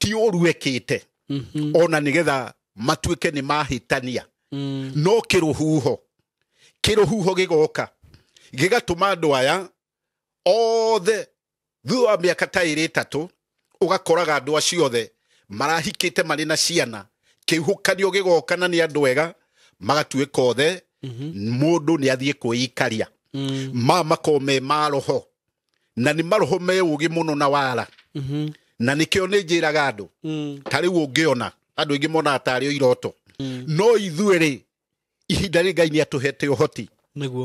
ti ũru ekĩte ona nigetha matuĩke ni mahĩtania no kĩrũhuho gĩgoka gĩgatũma andũ aya othe thutha wa mĩaka ta ĩrĩ ĩtatũ ũgakoraga andũ acio othe marahikĩte marĩ na ciana kĩhuhũkanio gĩgoka na nĩ andũ ega magatuĩka othe mũndũ nĩ athiĩ kwĩikaria makome maroho na nĩ maroho me ũgĩ mũno na wara na nĩkĩo nĩ njĩraga andũ ta rĩu ũngĩona andũ aingĩ monaga tarĩ o iroto no ithuĩ-rĩ ihinda rĩ Ngai nĩ atũhete ũhoti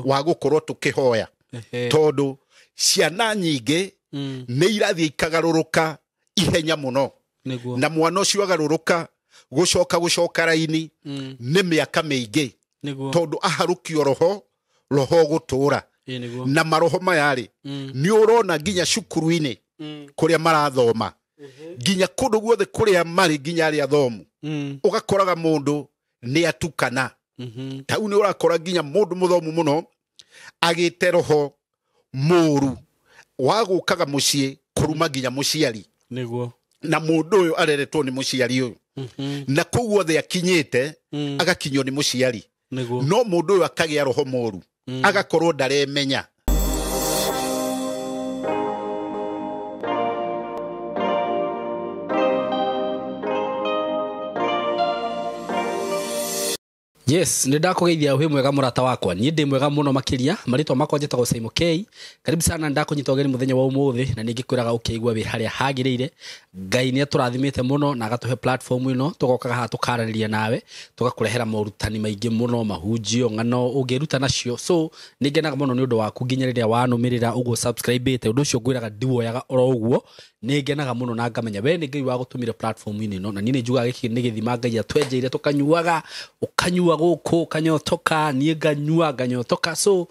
wa gũkorwo tũkĩhoya tondũ ciana nyingĩ nĩ irathiĩ ikagarũrũka ihenya mũno na mwana ũcio agarũrũka gũcoka raini nĩ mĩaka mĩingĩ tondũ aharũkio roho gũtũra na maroho maya-rĩ nĩ ũrona nginya cukuru-inĩ kũrĩa marathoma nginya kũndũ guothe kũrĩa marĩ nginya arĩa athomu ũgakoraga mũndũ nĩ atukana tau nĩ ũrakora nginya mũndũ mũthomu mũno agĩte roho mũru wagũkaga mũciĩ kũruma nginya mũciari na mũndũ ũyũ areretwo nĩ mũciari ũyũ na kũu guothe akinyĩte agakinywo nĩ mũciari no mũndũ ũyũ akagĩa roho mũru agakorwo ndaremenya Yes, nĩ ndakugeithia wĩ mwega mũrata wakwa. Niĩ ndĩ mwega mũno makĩria. Marĩtwa makwa njĩtagwo Simon K. Karibu sana ndakũnyita ũgeni mũthenya wa ũmũthĩ na ningĩ kwĩraga ũkĩigua wĩ harĩa hagĩrĩire. Ngai nĩ atũrathimĩte mũno na agatũhe platform ĩno tũgokaga haha tũkaranĩria nawe tũgakũrehera morutani maingĩ mũno mahunjio ng'ano ũngĩruta nacio. So nĩ ngenaga mũno nĩ ũndũ waku nginya rĩrĩa wanũmĩrĩra ũguo subscribe ĩte ũndũ ũcio ngwĩraga ndiwoyaga oro ũguo. Nĩ ngenaga mũno na ngamenya we nĩ Ngai wa gũtũmĩra platform ĩno na niĩ nĩ njugaga gĩkĩ nĩ gĩthima Ngai atwenjeire tũkanyuaga ũkanyua gũkũ kanyotoka niĩ nganyotoka. So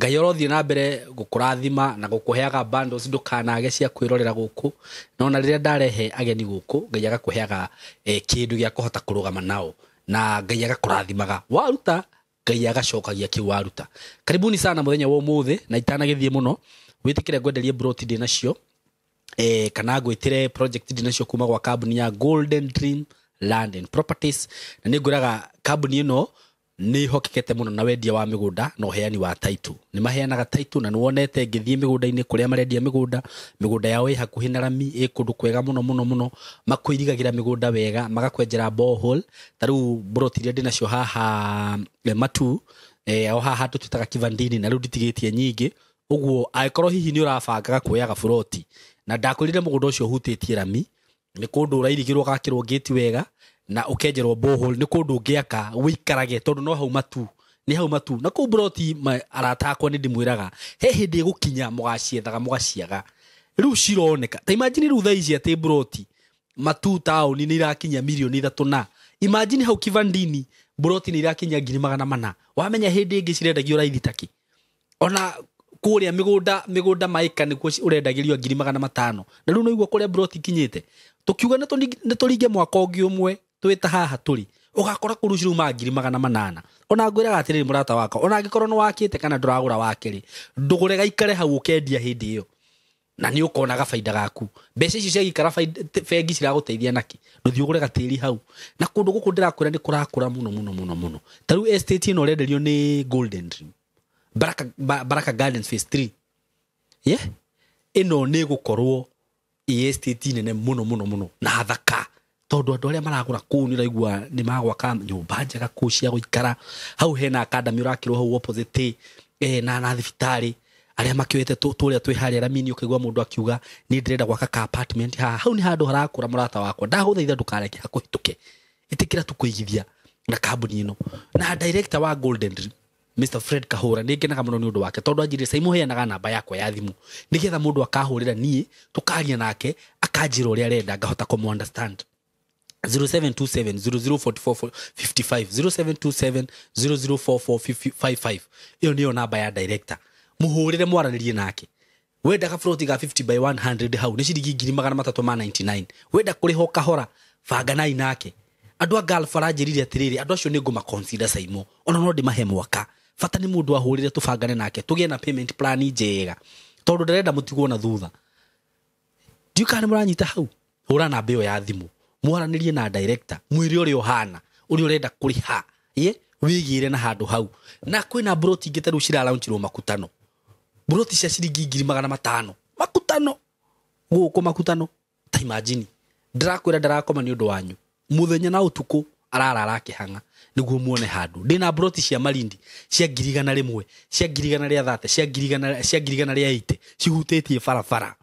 Ngai orothiĩ na mbere gũkũrathima na gũkũheaga bundles ndũkanage cia kwĩrorera gũkũ no na rĩrĩa ndarehe ageni gũkũ Ngai agakũheaga kĩndũ gĩa kũhota kũrũgama nao na Ngai agakũrathimaga waruta Ngai agacokagia kĩu waruta. Karibuni sana mũthenya wa ũmũthĩ na itanagĩthiĩ mũno wĩtĩkĩre ngwenderie broti ndĩ nacio kana ngwĩtire project ndĩ nacio kuma gwa kambuni ya Golden Dream Land and Properties na nĩ ngwĩraga kambuni ĩno nĩ hokekete mũno na wendia wa mĩgũnda na ũheani wa title. Nĩ maheanaga title na nĩwonete ngĩthiĩ mĩgũnda-inĩ kũrĩa marendia mĩgũnda yao ĩ hakuhĩ na rami ĩ kũndũ kwega mũno makwĩrigagĩra mĩgũnda wega magakwenjera borehole. Ta rĩu broti iria ndĩ nacio haha matu o haha tũtwĩtaga kĩvandini na rĩu nditigĩtie nyingĩ ũguo angĩkorwo hihi nĩ ũrabangaga kuoyaga buroti na ndakwĩrire mũgũnda ũcio ũhutĩtie rami nĩ kũndũ ũrairigĩrwo gakĩrwo gate wega na ũkenjerwo borehole nĩ kũndũ ũngĩaka wĩikarage tondũ no hau matu na kũu broti arata akwa nĩ ndĩmwĩraga he hĩndĩ ĩgũkinya mũgaciethaga mũgaciaga rĩu cironeka ta imagine rĩu thaa ici atĩ broti matu taũni nĩ irakinya milioni 3 na imagine hau kĩvandini broti nĩ irakinya 400,000 wamenya hĩndĩ ĩngĩ cirendagio raithi taki ona kũrĩa mĩgũnda maĩka nĩkuo ũrendagĩrio 500,000 na rĩu no igua kũrĩa broti kinyĩte tukiuga nĩ tũringe mwaka ũngĩ ũmwe twĩta haha tũrĩ ũgakora kũruciru ma 800,000 ona ngwĩraga atĩrĩrĩ mũrata wakwa ona angĩkorwo nĩ wakĩte kana ndũragũra wakĩrĩ ndũgũre gaikare hau ũkendia hĩndĩ ĩyo na nĩ ũkonaga faida gaku mbeca icio ciagikara bengi ciragũteithia naki ndũthiĩ ũgũre gatĩri hau na kũndũ gũkũ ndĩrakwĩra nĩ kũrakũra mũno ta rĩu estate ĩno ũrenderio nĩ Golden Dream Baraka Gardens phase 3 ĩno nĩ gũkorwo estate nene mũno na thaka tondũ andũ arĩa maragũra kũu nĩ raigua nĩ magwaka nyũmba njega kũu cia gũikara hau hena academy ũrakĩrwo hau opposite na thibitarĩ arĩa makĩoete tũrĩa twĩ harĩa ramini ũkaigua mũndũ akiuga nĩ ndĩrenda gwaka ka apartment hau nĩ handũ harakũra mũrata wakwa ndagũthaitha ndũkareke hakũhĩtũke ĩtĩkĩra tũkũigithia na kambuni ĩno na director wa Golden Dream Mr. Fred Kahura nĩ ngenaga mũno nĩ ũndũ wake tondũ anjĩrire Simon heanaga namba yakwa ya thimũ nĩgetha mũndũ akahũrĩra niĩ tũkaria nake akanjĩra ũrĩa arenda ngahota kũmũ understand 0727004455 0727004455 iyo niyo namba ya director muhurire mwaranĩrie nake wenda ka froti ga 50 by 100 hau nĩ ciringi 399 wenda kũrĩho kahora banga nai nake andũ a Gulf aranjĩrire atĩrĩrĩ andũ acio nĩ ngũma consider Simon ona no ndĩmahe mwaka fata nĩ mũndũ ahũrire tũbangane nake tũgĩe na payment plan njega tondũ ndarenda mũtigwo na thutha ndiũka nĩ mũranyita hau hura namba ĩyo ya thimũ mwaranirie na director mwĩre ũrĩa ũhana ũrĩa ũrenda kũrĩha wĩigĩre na handũ hau na kwĩna broti ingĩ ta rĩu ciralaunchirwo makutano broti cia ciringi 500 makutano gũkũ makutano ta imagine ndĩrakwĩra ndarakoma nĩ ũndũ wanyu mũthenya na ũtukũ arara akĩhanga nĩguo muone handũ ndĩna broti cia Malindi cia 100 cia 130 cia 180 cihutĩtie barabara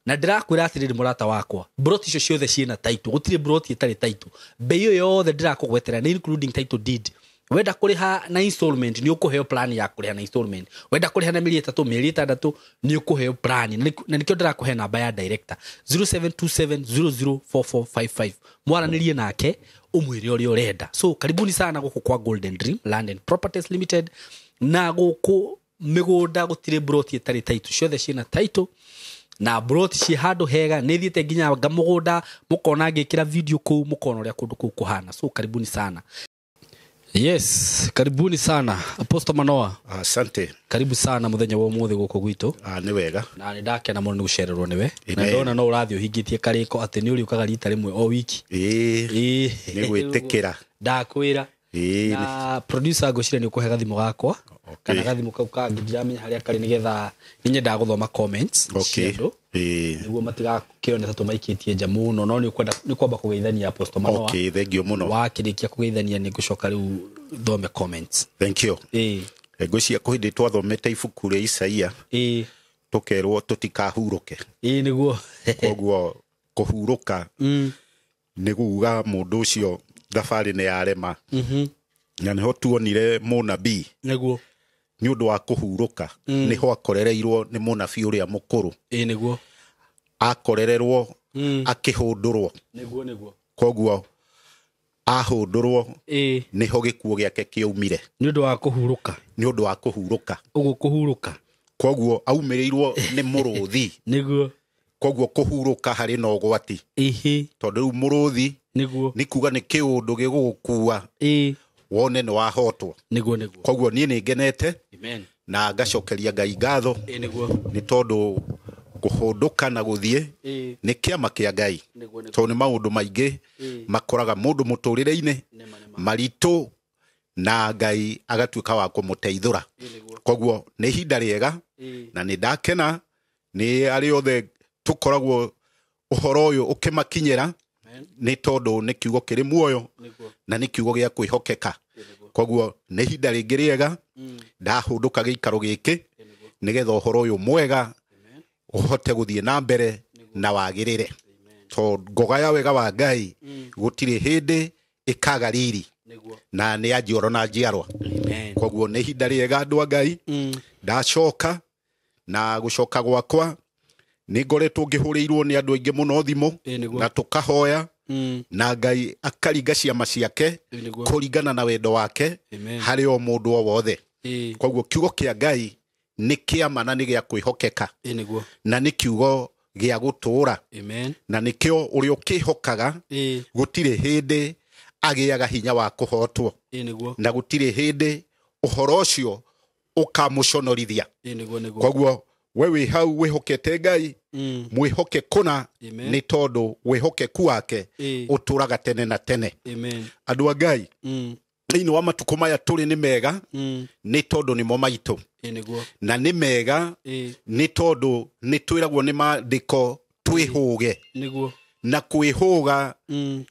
na ndĩrakwĩra atĩrĩrĩ mũrata wakwa broti icio ciothe ciĩna title gũtirĩ broti ĩtarĩ title bei ĩyo yothe ndĩrakũgwetera nĩ including title deed wenda kũrĩha na installment nĩ ũkũheo plan ya kũrĩha na installment wenda kũrĩha na mĩeri 3 mĩeri 6 nĩ ũkũheo plan na nĩkĩo ndĩrakũhe namba ya director 0727004455 mwaranirie nake umwĩre ũrĩa ũrenda so karibuni sana gũkũ kwa Golden Dream Land and Properties Limited na gũkũ mĩgũnda gũtirĩ broti ĩtarĩ title ciothe ciĩna title na broti ci handũ hega nĩ thiĩte nginya mũgũnda mũkona ngĩkĩra video kũu mũkona ũrĩa kũndũ kũu kũhana so karibuni sana. Yes, karibuni sana Apostle Manoa. Asante. Karibu sana muthenya wa umuthi guko gwitu. Ni wega. Na ni ndakena muno ni gucererwo niwe. Na ndona no urathio hingitie kariko ati ni uri ukaga rita rimwe o wiki. Ni gwitikira. Ndakwira. Na producer ngocire ni ukuhe gathimo gakwa. Kana gathimo kau kangi ndiramenya haria kari nigetha ninyenda guthoma comments. Niguo matigakione ta tumaikitie nja muno no ni kwamba kugeithania Apostle Manoa. Okay, thank you muno. Wakirikia kugeithania ni ngucoka riu thome comments. Thank you. Ngũcia kuhindi twathomete ibuku rĩa Isaia. Tukerwo tutikahuruke. Niguo. Koguo kuhuruka. Nĩ guga mũndũ ũcio thabarĩ nĩ yarema. Na nĩho tuonire mũnabii. Niguo. Nĩ ũndũ wa kuhuruka nĩho akorereirwo nĩ mũnabii ũrĩa mũkũrũ. Niguo. Akorererwo akĩhũndũrwo. Niguo. Koguo ahũndũrwo nĩho gĩkuũ gĩake kĩaumire. Nĩ ũndũ wa kuhuruka. Nĩ ũndũ wa kuhuruka. Ũguo kuhuruka. Koguo aumĩrĩirwo nĩ mũrũthi. Niguo. Koguo kuhuruka harĩ na ũgwati. Tondũ rĩu mũrũthi niguo nĩ kuga nĩ kĩũndũ gĩgũgũkua wone nĩ wahotwo. Niguo. Koguo niĩ nĩ ngenete. Amen. Na ngacokeria Ngai ngatho. Niguo. Nĩ tondũ kuhunduka na guthie nĩ kĩama kĩa Ngai. Tondũ nĩ maũndũ maingĩ makoraga mũndũ mũtũrĩre-inĩ maritũ na Ngai agatuĩka wa kũmũteithũra. Koguo nĩ ihinda rĩega na nĩ ndakena nĩ arĩ othe tukoragwo ũhoro ũyũ ũkĩmakinyĩra nĩ tondũ nĩ kiugo kĩrĩ muoyo na nĩ kiugo gĩa kwĩhokeka. Koguo nĩ ihinda rĩngĩ rĩega ndahũndũka gĩikaro gĩkĩ nĩgetha ũhoro ũyũ mwega ũhote gũthiĩ na mbere na wagĩrĩre. Tondũ ngoga ya wega wa Ngai gũtirĩ hĩndĩ ĩkaga riri na nĩ ya njiaro na njiarwa. Koguo nĩ ihinda rĩega andũ a Ngai ndacoka na gũcoka gwakwa nĩ ngoretwo ngĩhũrĩirwo nĩ andũ aingĩ mũno thimũ na tũkahoya na Ngai akaringa ciama ciake kũringana na wendo wake harĩ o mũndũ o wothe. Koguo kiugo kĩa Ngai nĩ kĩama na nĩ gĩa kwĩhokeka na nĩ kiugo gĩa gũtũũra na nĩkĩo ũrĩa ũkĩhokaga gũtirĩ hĩndĩ agĩaga hinya wa kũhotwo na gũtirĩ hĩndĩ ũhoro ũcio ũkamũconorithia. Koguo we wĩ hau wĩhokete Ngai mwĩhoke kũna nĩ tondũ wĩhokeku wake ũtũraga tene na tene. Andũ a Ngai thĩinĩ wa matukũ maya tũrĩ nĩ mega nĩ tondũ nĩmo maitũ na nĩ mega nĩ tondũ nĩ twĩragwo nĩ maandĩko twĩhũge na kwĩhũga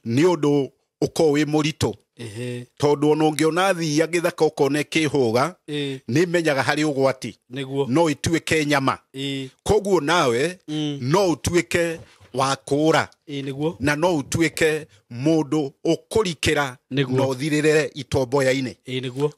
nĩ ũndũ ũkoragwo wĩ mũritũ. Tondũ ona ũngĩona thia gĩthaka ũkona kĩhũga nĩ menyaga harĩ ũgwati no ĩtuĩke nyama. Koguo nawe no ũtuĩke wa kũũra na no ũtuĩke mũndũ ũkũrikĩra na ũthirĩrĩre itomboya-inĩ.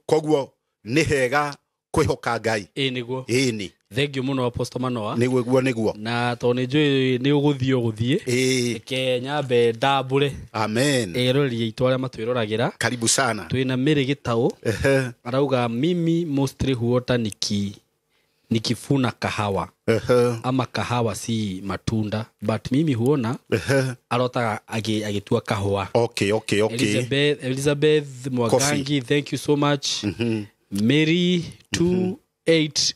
Koguo nĩ hega kwĩhoka Ngai. Ĩni. Thank you muno Apostle Manoa. Nĩguo. Na to nĩ njũĩ nĩ ũgũthiĩ. Kenya ndambure. Amen. Rorĩria itũ arĩa matwĩroragĩra. Karibu sana. Twĩna Mĩrĩ Gĩtaũ. Arauga mimi mostly huota nikifuna kahawa. Ama kahawa si matunda but mimi huona arotaga agĩtua kahũa. Okay. Elizabeth Mwagangi, thank you so much. Mary 28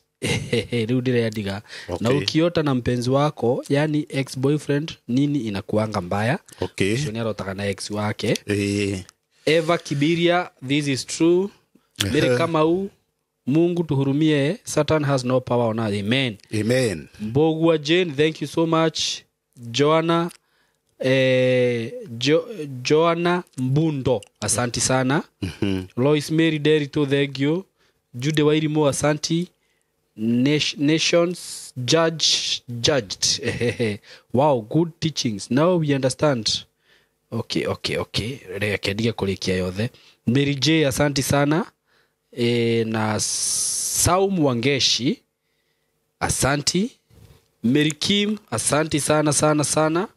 Riu ndirendiga. Okay. Na ukiota na mpenzi wako, yani ex boyfriend, nini inakuanga mbaya? Okay. Sio arotaka na ex wake. Eh. Eva Kibiria, this is true. Mary Kamau, Mungu tuhurumie, Satan has no power on us. Amen. Amen. Mbogwa Jane, thank you so much. Joanna Joanna Mbundo, asanti sana. Lois Mary Derito, thank you. Jude Wairimo, asanti. Nations judged. Wow, good teachings. Now we understand. Okay. Reke kulikia yothe. Mary J, asanti sana. Na Saum Wangeshi, asanti. Mary Kim, asanti sana.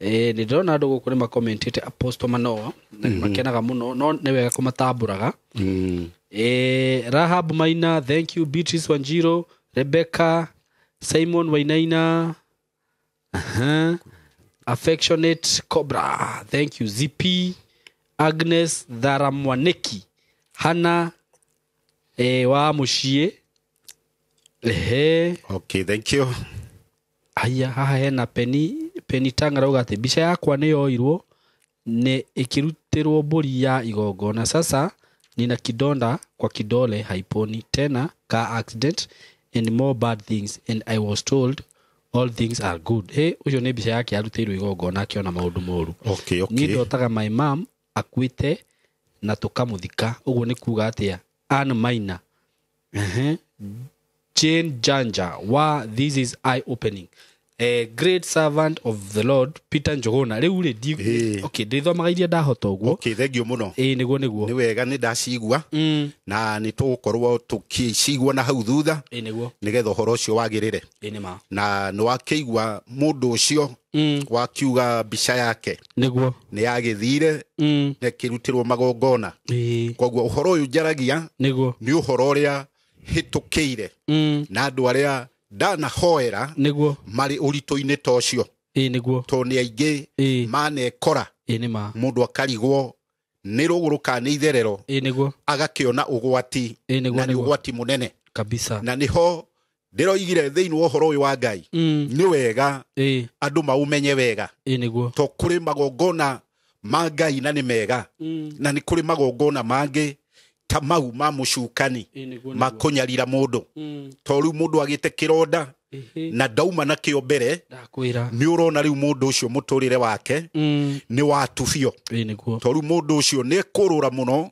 Nidona dogo kuri ma commentate Apostle Manoa, makenaga muno no newega kumatamburaga. Rahab Maina, thank you. Beatrice Wanjiro, Rebecca, Simon Wainaina, Affectionate Cobra, thank you. ZP, Agnes Dharamwaneki, Hana wa Mushie. Okay, thank you. Aya, haha hena Penny Tangara ugate bica yakwa nĩ yoirwo nĩ ikirutirwo mburi ya igongona. Sasa nina kidonda kwa kidole haiponi tena, car accident and more bad things, and I was told all things are good. Ucio nĩ bica yake arutirwo igongona akiona maundu moru. Okay. Ni ndotaga my mom akuite na tukamuthika. Uguo nĩ kuga atia Ann Maina. Jane Janja, wow, this is eye opening. A great servant of the Lord, Peter Njogona. Okay, ndithomaga iria ndahota uguo. Okay, thank you muno. Niguo. Ni wega ni ndacigua. Na ni tugukorwo tukicigua na hau thutha. Niguo. Nigetha uhoro ucio wagirire. Nima. Na ni wakeigua mundu ucio wakiuga bica yake. Niguo. Ni agithire nekirutirwo magongona. Koguo uhoro uyu njaragia. Niguo. Ni uhoro uria hitukiire. Na andu aria ndanahoera niguo mari urito-ini tocio niguo to ni aingi manekora nima mundu akarigwo ni ruguruka ni itherero niguo agakiona ugwati na ni ugwati munene kabisa na niho ndiroigire thiini wa uhoro uyu wa Ngai ni wega andu maumenye wega niguo to kuri magongona ma Ngai na ni mega na ni kuri magongona mangi ta mau ma mucukani makunyarira mundu to riu mundu agite kironda na dauma na kio mbere ndakwira ni urona riu mundu ucio muturire wake ni watubio to riu mundu ucio ni kurura muno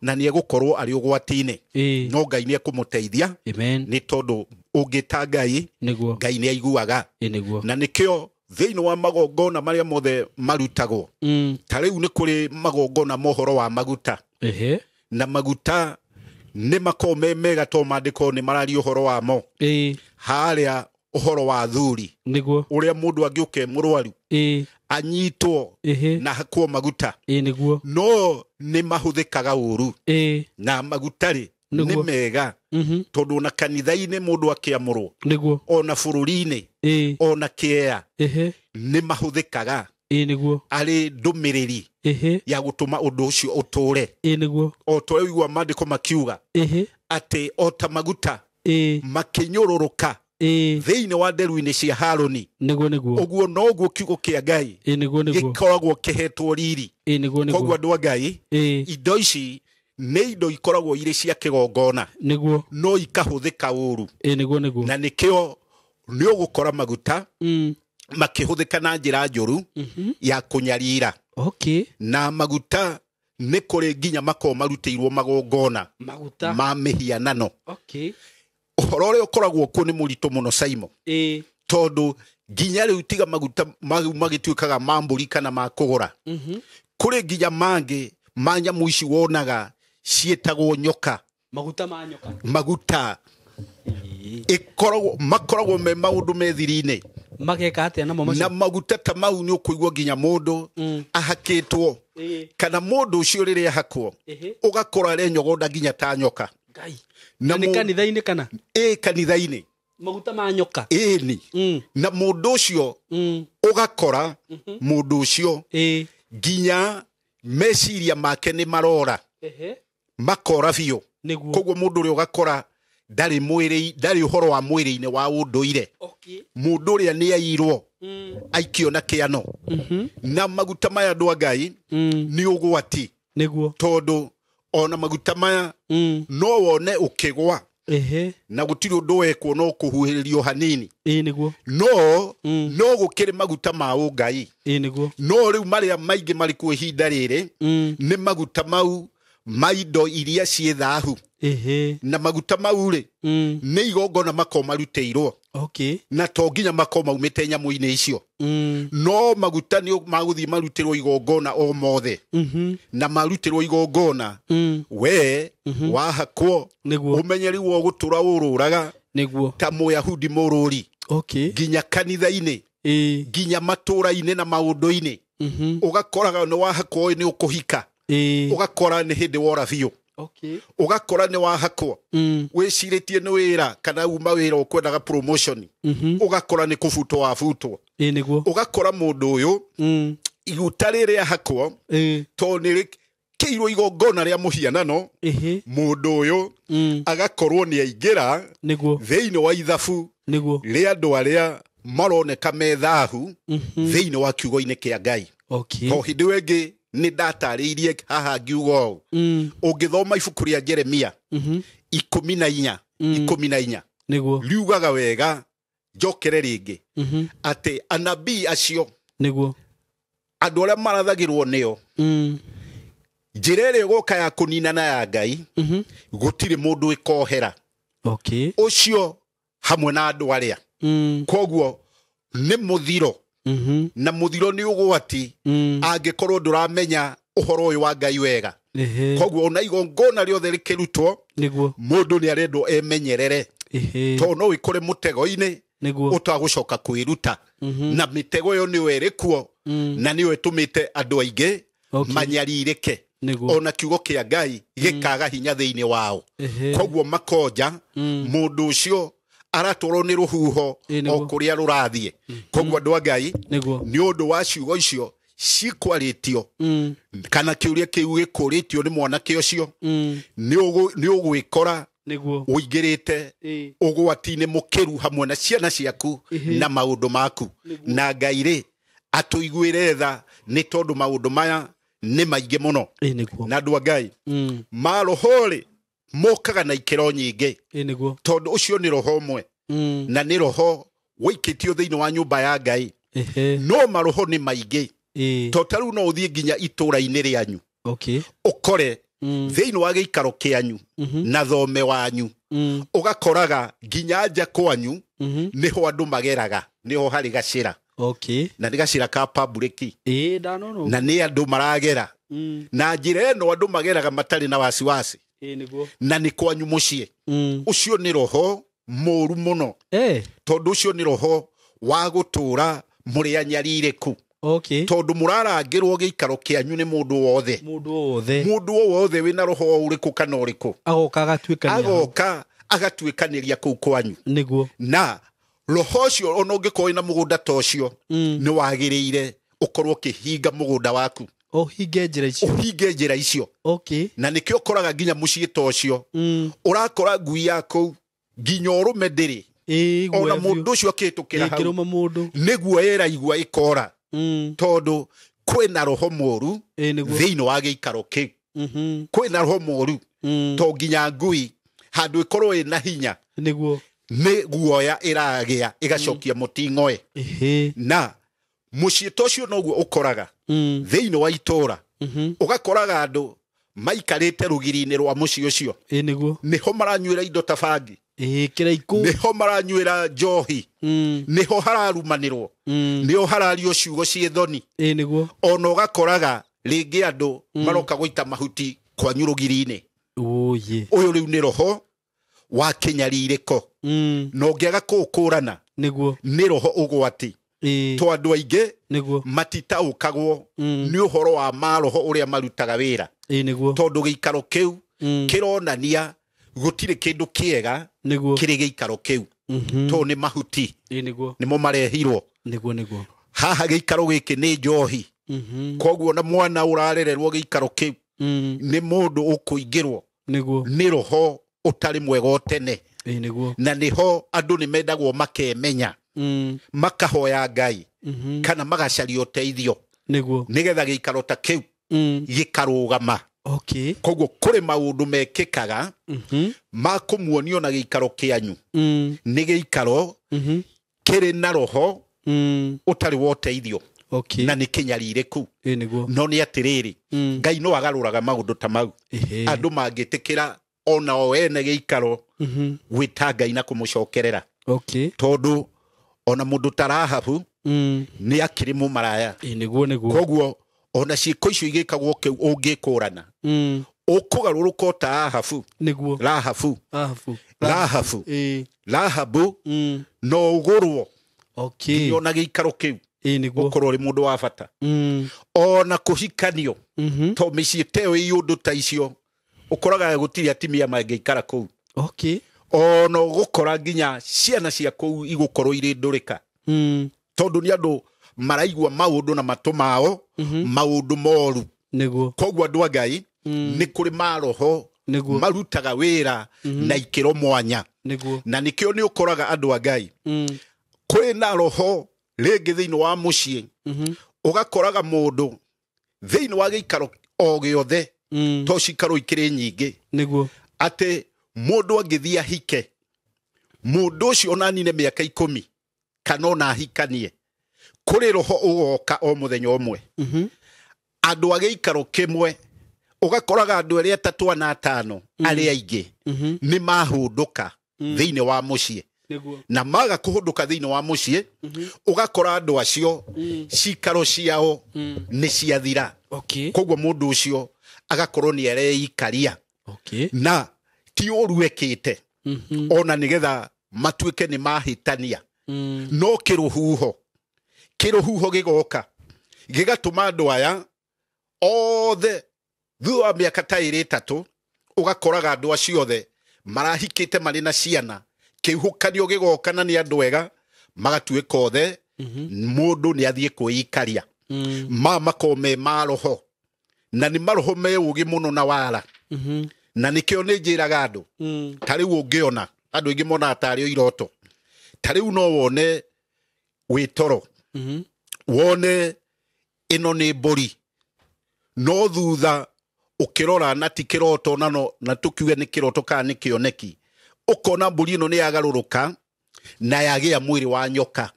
na ni egukorwo ari ugwatine no Ngai ni ekumuteithia ni tondu ungita Ngai Ngai ni aiguaga na nikio thiini wa magongona maria mothe marutagwo ta riu ni kuri magongona mohoro wa maguta na maguta ni makome mega to mandiko ni marari uhoro wamo haria uhoro wa thuri niguo uria mundu angiuke murwaru anyitwo na hakwo maguta niguo no ni mahuthikaga uru na magutari ni mega tondu na kanitha-ini mundu akiamurwo niguo ona bururi-ini ona kiea ni mahuthikaga niguo ari ndumiriri ya gutuma undu ucio uture niguo o to igwa mandiko makiuga ati ota maguta makinyururuka thiini wa nderu-ini cia Haroni niguo uguo no guo kiugo kia Ngai gikoragwo kihetwo riri koguo andu a Ngai indo ici ni indo ikoragwo iri cia kigongona no ikahuthika uru na nikio ni ugukora maguta makihuthika na njira njuru ya kunyarira na maguta ni kuri nginya mako marutirwo magongona ma mihianano uhoro uri ukoragwo ku ni murito muno Simon tondu nginya riu tiga maguta magituikaga mamburi kana makugura kuri nginya mangi manya muici wonaga cietagwo nyoka maguta makoragwo me maundu methiri-ini mageka atia namo macio na maguta ta mau ni ukuigwa nginya mundu ahakitwo kana mundu ucio riria ahakwo ugakora re nyogonda nginya ta nyoka Ngai na ni kanitha-ini kana kanitha-ini maguta ma nyoka ni na mundu ucio ugakora mundu ucio nginya meciria make ni marora makora biu koguo mundu uri ugakora ndari uhoro wa mwiri-ini wa unduire mundu uria ni airwo aikio na kiano na maguta maya andu a Ngai ni ugwati niguo tondu ona maguta maya no wone ukigwa na gutiri undu wekwo no kuhuhiririo hanini niguo no gukiri maguta ma Ngai niguo no riu maria maingi mari ku ihinda riri ni maguta mau maido iria cie thahu na maguta mau ri ni igongona mako maruteirwo na to nginya mako maumite nyamu-ini icio no maguta ni maguthi marutirwo igongona o mothe na marutirwo igongona we wahakwo umenyeri wo gutura ururaga ta Muyahudi mururi nginya kanitha-ini nginya matura-ini na maundu-ini ugakoraga ni wahakwo ni ukuhika ugakora ni hindi wora biu ugakora ni wahakwo wiciritie ni wira kana uma wira ukwendaga promotion ugakora ni kubutwo wabutwo ugakora mundu uyu iguta riria hakwo to ni kiirwo igongona ria muhianano mundu uyu agakorwo ni aingira thiini wa ithabu ria andu aria maroneka methahu thiini wa kiugo-ini kia Ngai to hindi wengi ni ndatariirie haha ngiugo ungithoma ibuku ria Jeremia 14:14 niguo liugaga wega njokere ringi ati anabii acio niguo andu aria marathagirwo nio njira iria guka ya kuninana ya Ngai gutiri mundu ikohera ucio hamwe na andu aria koguo ni muthiro na muthiro ni ugwati angikorwo nduramenya uhoro uyu wa Ngai wega koguo ona igongona riothe rikirutwo mundu ni arendwo emenyerere to no ikore mutego-ini utagucoka kwiruta na mitego yo ni werikuo na ni wetumite andu aingi manyaririke ona kiugo kia Ngai gikaga hinya thiini wao koguo makonja mundu ucio aratwarwo ni ruhuho o kuria rurathie koguo andu a Ngai ni undu wa ciugo icio cikwaritio kana kiuria kiu gikuritio ni mwanake ucio ni ugwikora uingirite ugwati-ini mukiru hamwe na ciana ciaku na maundu maku na Ngai ri atuiguire tha ni tondu maundu maya ni maingi muno na andu a Ngai marohori mokaga na ikero nyingi tondu ucio ni roho umwe na ni roho waikitio thiini wa nyumba ya Ngai no maroho ni maingi to taru no uthie nginya itura-ini rianyu ukore thiini wa giikaro kianyu na thome wanyu ugakoraga nginya nja kwanyu niho andu mageraga niho hari gacira na ni gacira ka public na ni andu maragera na njira eno andu mageraga matari na wasiwasi na ni kwanyu mucie ucio ni roho muru muno tondu ucio ni roho wa gutura muri anyaririku tondu murarangirwo giikaro kianyu ni mundu wothe wina roho uriku kana uriku agoka agatuikaniria kuu kwanyu na roho ucio ona ungikorwo na mugunda ta ucio ni wagiriire ukorwo kihinga mugunda waku uhinge njira icio na nikio ukoraga nginya mucii ta ucio urakora ngui yako nginya urume ndiri ona mundu ucio akitukira hau niguo iraigua ikora tondu kwina roho moru thiini wa giikaro kiu kwina roho moru to nginya ngui handu ikorwo ina hinya ni guoya iragia igacokia muting'oe na mucii ta ucio noguo ukoraga thiini wa itura ugakoraga andu maikarite rugiri-ini rwa mucii ucio niho maranyuira indo ta bangi niho maranyuira njohi niho hararumanirwo niho harario ciugo cie thoni ona ugakoraga ringi andu maroka guita mahuti kwanyu rugiri-ini uyu riu ni roho wa kinyaririko no ngiaga kukurana ni roho ugwati to andu aingi matitaukagwo ni uhoro wa maroho uria marutaga wira tondu giikaro kiu kironania gutire kindu kiega kiri giikaro kiu to ni mahuti nimo marehirwo haha giikaro giki ni njohi koguo na mwana urarererwo giikaro kiu ni mundu ukuingirwo ni roho utari mwega tene niguo na niho andu ni mendagwo makemenya makahoya Ngai kana magacaria uteithio niguo nigetha giikaro ta kiu gikarugama. okay koguo kuri maundu mekikaga ma kumuonio na giikaro kianyu ni giikaro kiri na roho utari wo teithio okay na ni kinyaririku niguo no ni atiriri Ngai no agaruraga maundu ta mau andu mangitikira ona o ene giikaro gwita Ngai na kumucokerera okay tondu ona mundu tarahabu ni akiri mu maraya niguo koguo ona ciiko icio igikagwo kiu ungikurana ukugaruruka ta Ahabu niguo Rahabu no ugurwo okay ona giikaro kiu niguo ukorwo ri mundu wa bata ona kuhikanio to micii teo iundu ta icio ukoraga gutiri atimia mangiikara kuu okay ona gukora nginya ciana cia kuu igukorwo iri ndurika tondu ni andu maraigwa maundu na matumao maundu moru niguo koguo andu a Ngai ni kuri maroho marutaga wira na ikiro mwanya niguo na nikio ni ukoraga andu a Ngai kuri na roho ringi thiini wa mucii ugakoraga mundu thiini wa giikaro o giothe to cikaro ikiri nyingi niguo ate mundu angithia hike mundu ucio onanine miaka 10 kana ona hikanie kuri roho ugoka o muthenya umwe andu a giikaro kimwe ugakoraga andu aria 3 na 5 aria aingi ni mahunduka thiini wa mucii na maga kuhunduka thiini wa mucii ugakora andu acio cikaro ciao ni ciathira okay koguo mundu ucio agakorwo ni areikaria okay na ti uru ekite ona nigetha matuike ni mahitania no kiruhuho gigoka gigatuma andu aya othe thua miaka ta 3 ugakoraga andu acio othe marahikite mari na ciana kihukanio gigoka na ni andu ega magatuika othe mundu ni athie kuikaria makome maroho na ni maroho me ugi muno na wara na nikio ni njiraga andu tari ungiona andu ingi mona atari o iroto tari no wone witoro wone ino ni mburi no thutha ukirora na ti kiroto na tukiuge ni kiroto kana ni kioneki ukona mburi ino ni yagaruruka na yagia mwiri wa nyoka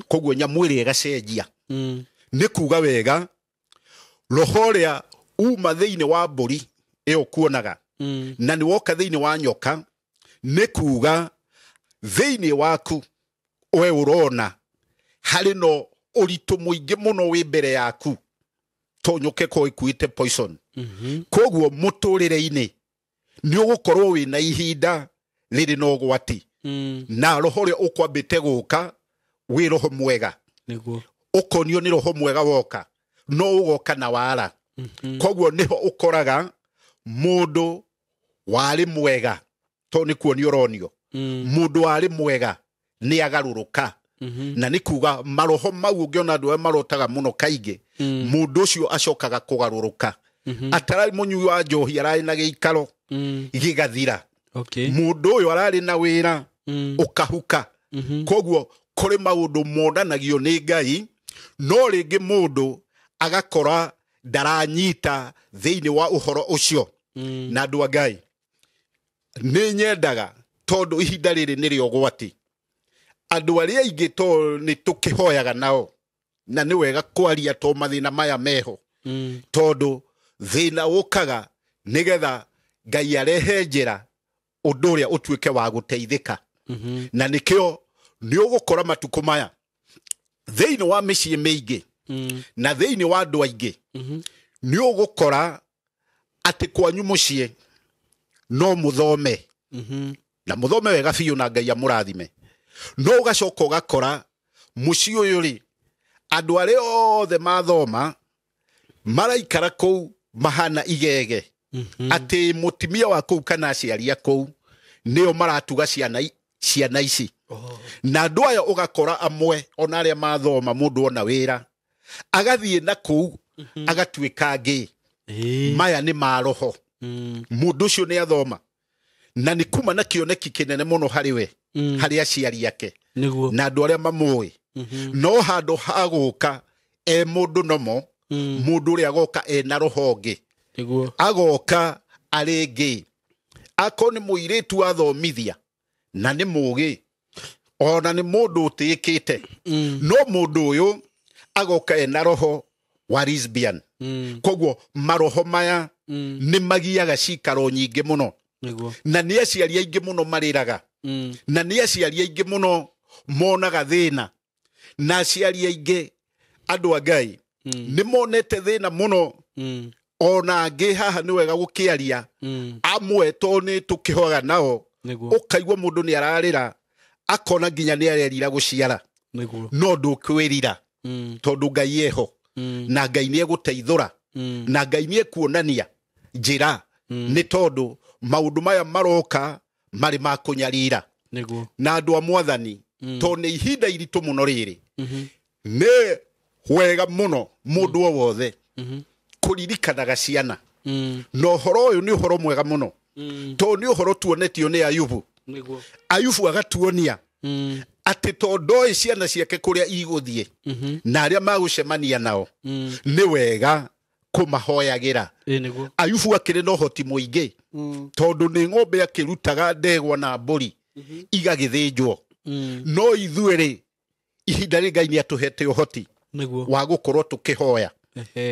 koguo nya mwiri egacenjia ni kuga wega roho ria uma thiini wa mburi iyo kuonaga na ni woka thiini wa nyoka ni kuga thiini waku we urona hari no uritu muingi muno wi mbere yaku to nyoke ko ikuite poison koguo muturire-ini ni ugukorwo wi na ihinda riri no gwati na roho ria ukwambite guka wi roho mwega niguo ukonio ni roho mwega woka no ugoka na wara koguo niho ukoraga mundu wari mwega to ni kuonio ronio mundu wari mwega ni agaruruka na ni kuga maroho mau ungiona andu marotaga muno kaingi mundu ucio acokaga kugaruruka atarai munyui wa njohi arari na giikaro gigathira okay mundu uyu arari na wira ukahuka koguo kuri maundu monanagio ni Ngai no ringi mundu agakora daranyita thiini wa uhoro ucio na andu a Ngai ni nyendaga tondu ihinda riri ni rio gwati andu aria ingi to ni tukihoyaga nao na ni wega kwaria to mathina maya meho tondu thina ukaga nigetha Ngai arehe njira undu uria utuike wa guteithika na nikio ni ugukora matuko maya thiini wa micii miingi na thiini wa andu aingi ni ugukora ati kwanyu mucii no muthome na muthome wega biu na Ngai amurathime no ugacoka ugakora mucii uyu ri andu aria othe mathoma maraikara kou mahana igege ati mutimia wa kou kana aciari a kou nio maratuga ciana ici na andu aya ugakora amwe ona aria mathoma mundu ona wira agathie na kou agatuika ngi maya ni maroho mundu ucio ni athoma na nĩ kuma na kĩoneki kĩnene mũno harĩ we harĩ aciari ake nĩguo na andũ arĩa mamũĩ no handũ ha gũka mũndũ nomo mũndũ ũrĩa agoka na rũhonge nĩguo agoka arĩ ngĩ ako nĩ mũirĩtu athomithia na nĩ mũgĩ ona nĩ mũndũ ũtĩkĩte no mũndũ ũyũ agoka na roho wa lesbian koguo maroho maya nĩ magiaga cikaro nyingĩ mũno na nĩ aciari aingĩ mũno marĩraga na nĩ aciari aingĩ mũno monaga thĩna na aciari aingĩ andũ a Ngai nĩ monete thĩna mũno ona angĩ haha nĩ wega gũkĩaria amwe to nĩ tũkĩhoaga nao ũkaigua mũndũ nĩ ararĩra akona nginya nĩ arerira gũciara no ndũkwĩrira tondũ Ngai eho na Ngai nĩ egũteithũra na Ngai nĩ ekuonania njĩra nĩ tondũ maũndũ maya maroka marĩ ma kũnyarira na andũ a Mwathani to nĩ ihinda iritũ mũno rĩrĩ nĩ wega mũno mũndũ o wothe kũririkanaga ciana no ũhoro ũyũ nĩ ũhoro mwega mũno to nĩ ũhoro tuonetio nĩ Ayubu Ayubu agatuonia atĩ to ndoĩ ciana ciake kũrĩa igũthiĩ na arĩa magũcemania nao nĩ wega kũmahoyagĩra Ayubu akĩrĩ na ũhoti mũingĩ tondũ nĩ ng'ombe akĩrutaga ndegwa na mbũri igagĩthĩnjwo no ithuĩ ihinda rĩ Ngai nĩ atũhete ũhoti wa gũkorwo tũkĩhoya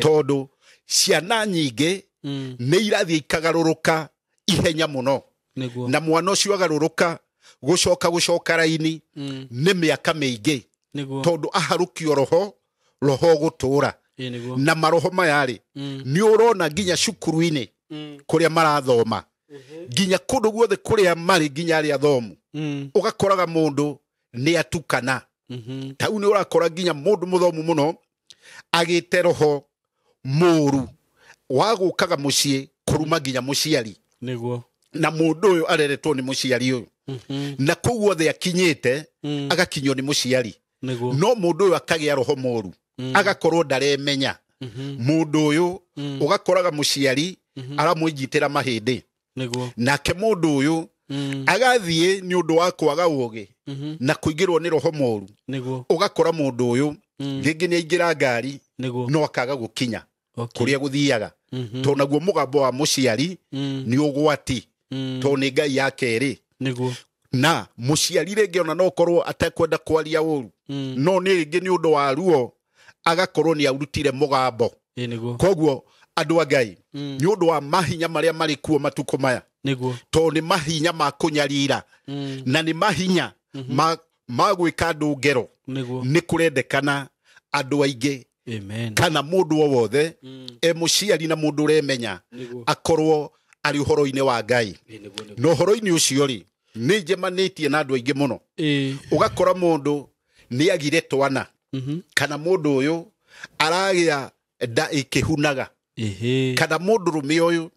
tondũ ciana nyingĩ nĩ irathiĩ ikagarũrũka ihenya mũno na mwana ũcio agarũrũka gũcoka raini nĩ mĩaka mĩingĩ tondũ aharũkio roho gũtũra na maroho mayarĩ nĩ ũrona nginya cukuru-inĩ kũrĩa marathoma nginya kũndũ guothe kũrĩa marĩ nginya arĩa athomu ũgakoraga mũndũ nĩ atukana tau nĩ ũrakora nginya mũndũ mũthomu mũno agĩte roho mũru wagũkaga mũciĩ kũruma nginya mũciari na mũndũ ũyũ areretwo nĩ mũciari ũyũ na kũu othe akinyĩte agakinywo nĩ mũciari no mũndũ ũyũ akagĩa roho mũru agakorwo ndaremenya mũndũ ũyũ ũgakoraga mũciari aramũnyitĩra mahĩndĩ nake mũndũ ũyũ agathiĩ nĩ ũndũ wa kwaga ũũgĩ na kũingĩrwo nĩ roho mũru ũgakora mũndũ ũyũ rĩngĩ nĩ aingĩra ngari no akaga gũkinya kũrĩa gũthiaga to naguo mũgambo wa mũciari nĩ ũgwati to nĩ Ngai yake rĩ na mũciari rĩngĩ ona no korwo atakwenda kwaria ũru no nĩ rĩngĩ nĩ ũndũ wa ruo agakorwo nĩ arutire mũgambo koguo andũ a Ngai nĩ ũndũ wa mahinya marĩa marĩ kuo matukũ maya to nĩ mahinya ma kũnyarira na nĩ mahinya ma gwĩka andũ ngero nĩ kũrendekana andũ aingĩ kana mũndũ o wothe mũciari na mũndũ ũremenya akorwo arĩ ũhoro-inĩ wa Ngai no ũhoro-inĩ ũcio rĩ nĩ njemanĩtie na andũ aingĩ mũno ũgakora mũndũ nĩ agire twana kana mũndũ ũyũ aragĩa nda ĩkĩhunaga kana mũndũ rũme ũyũ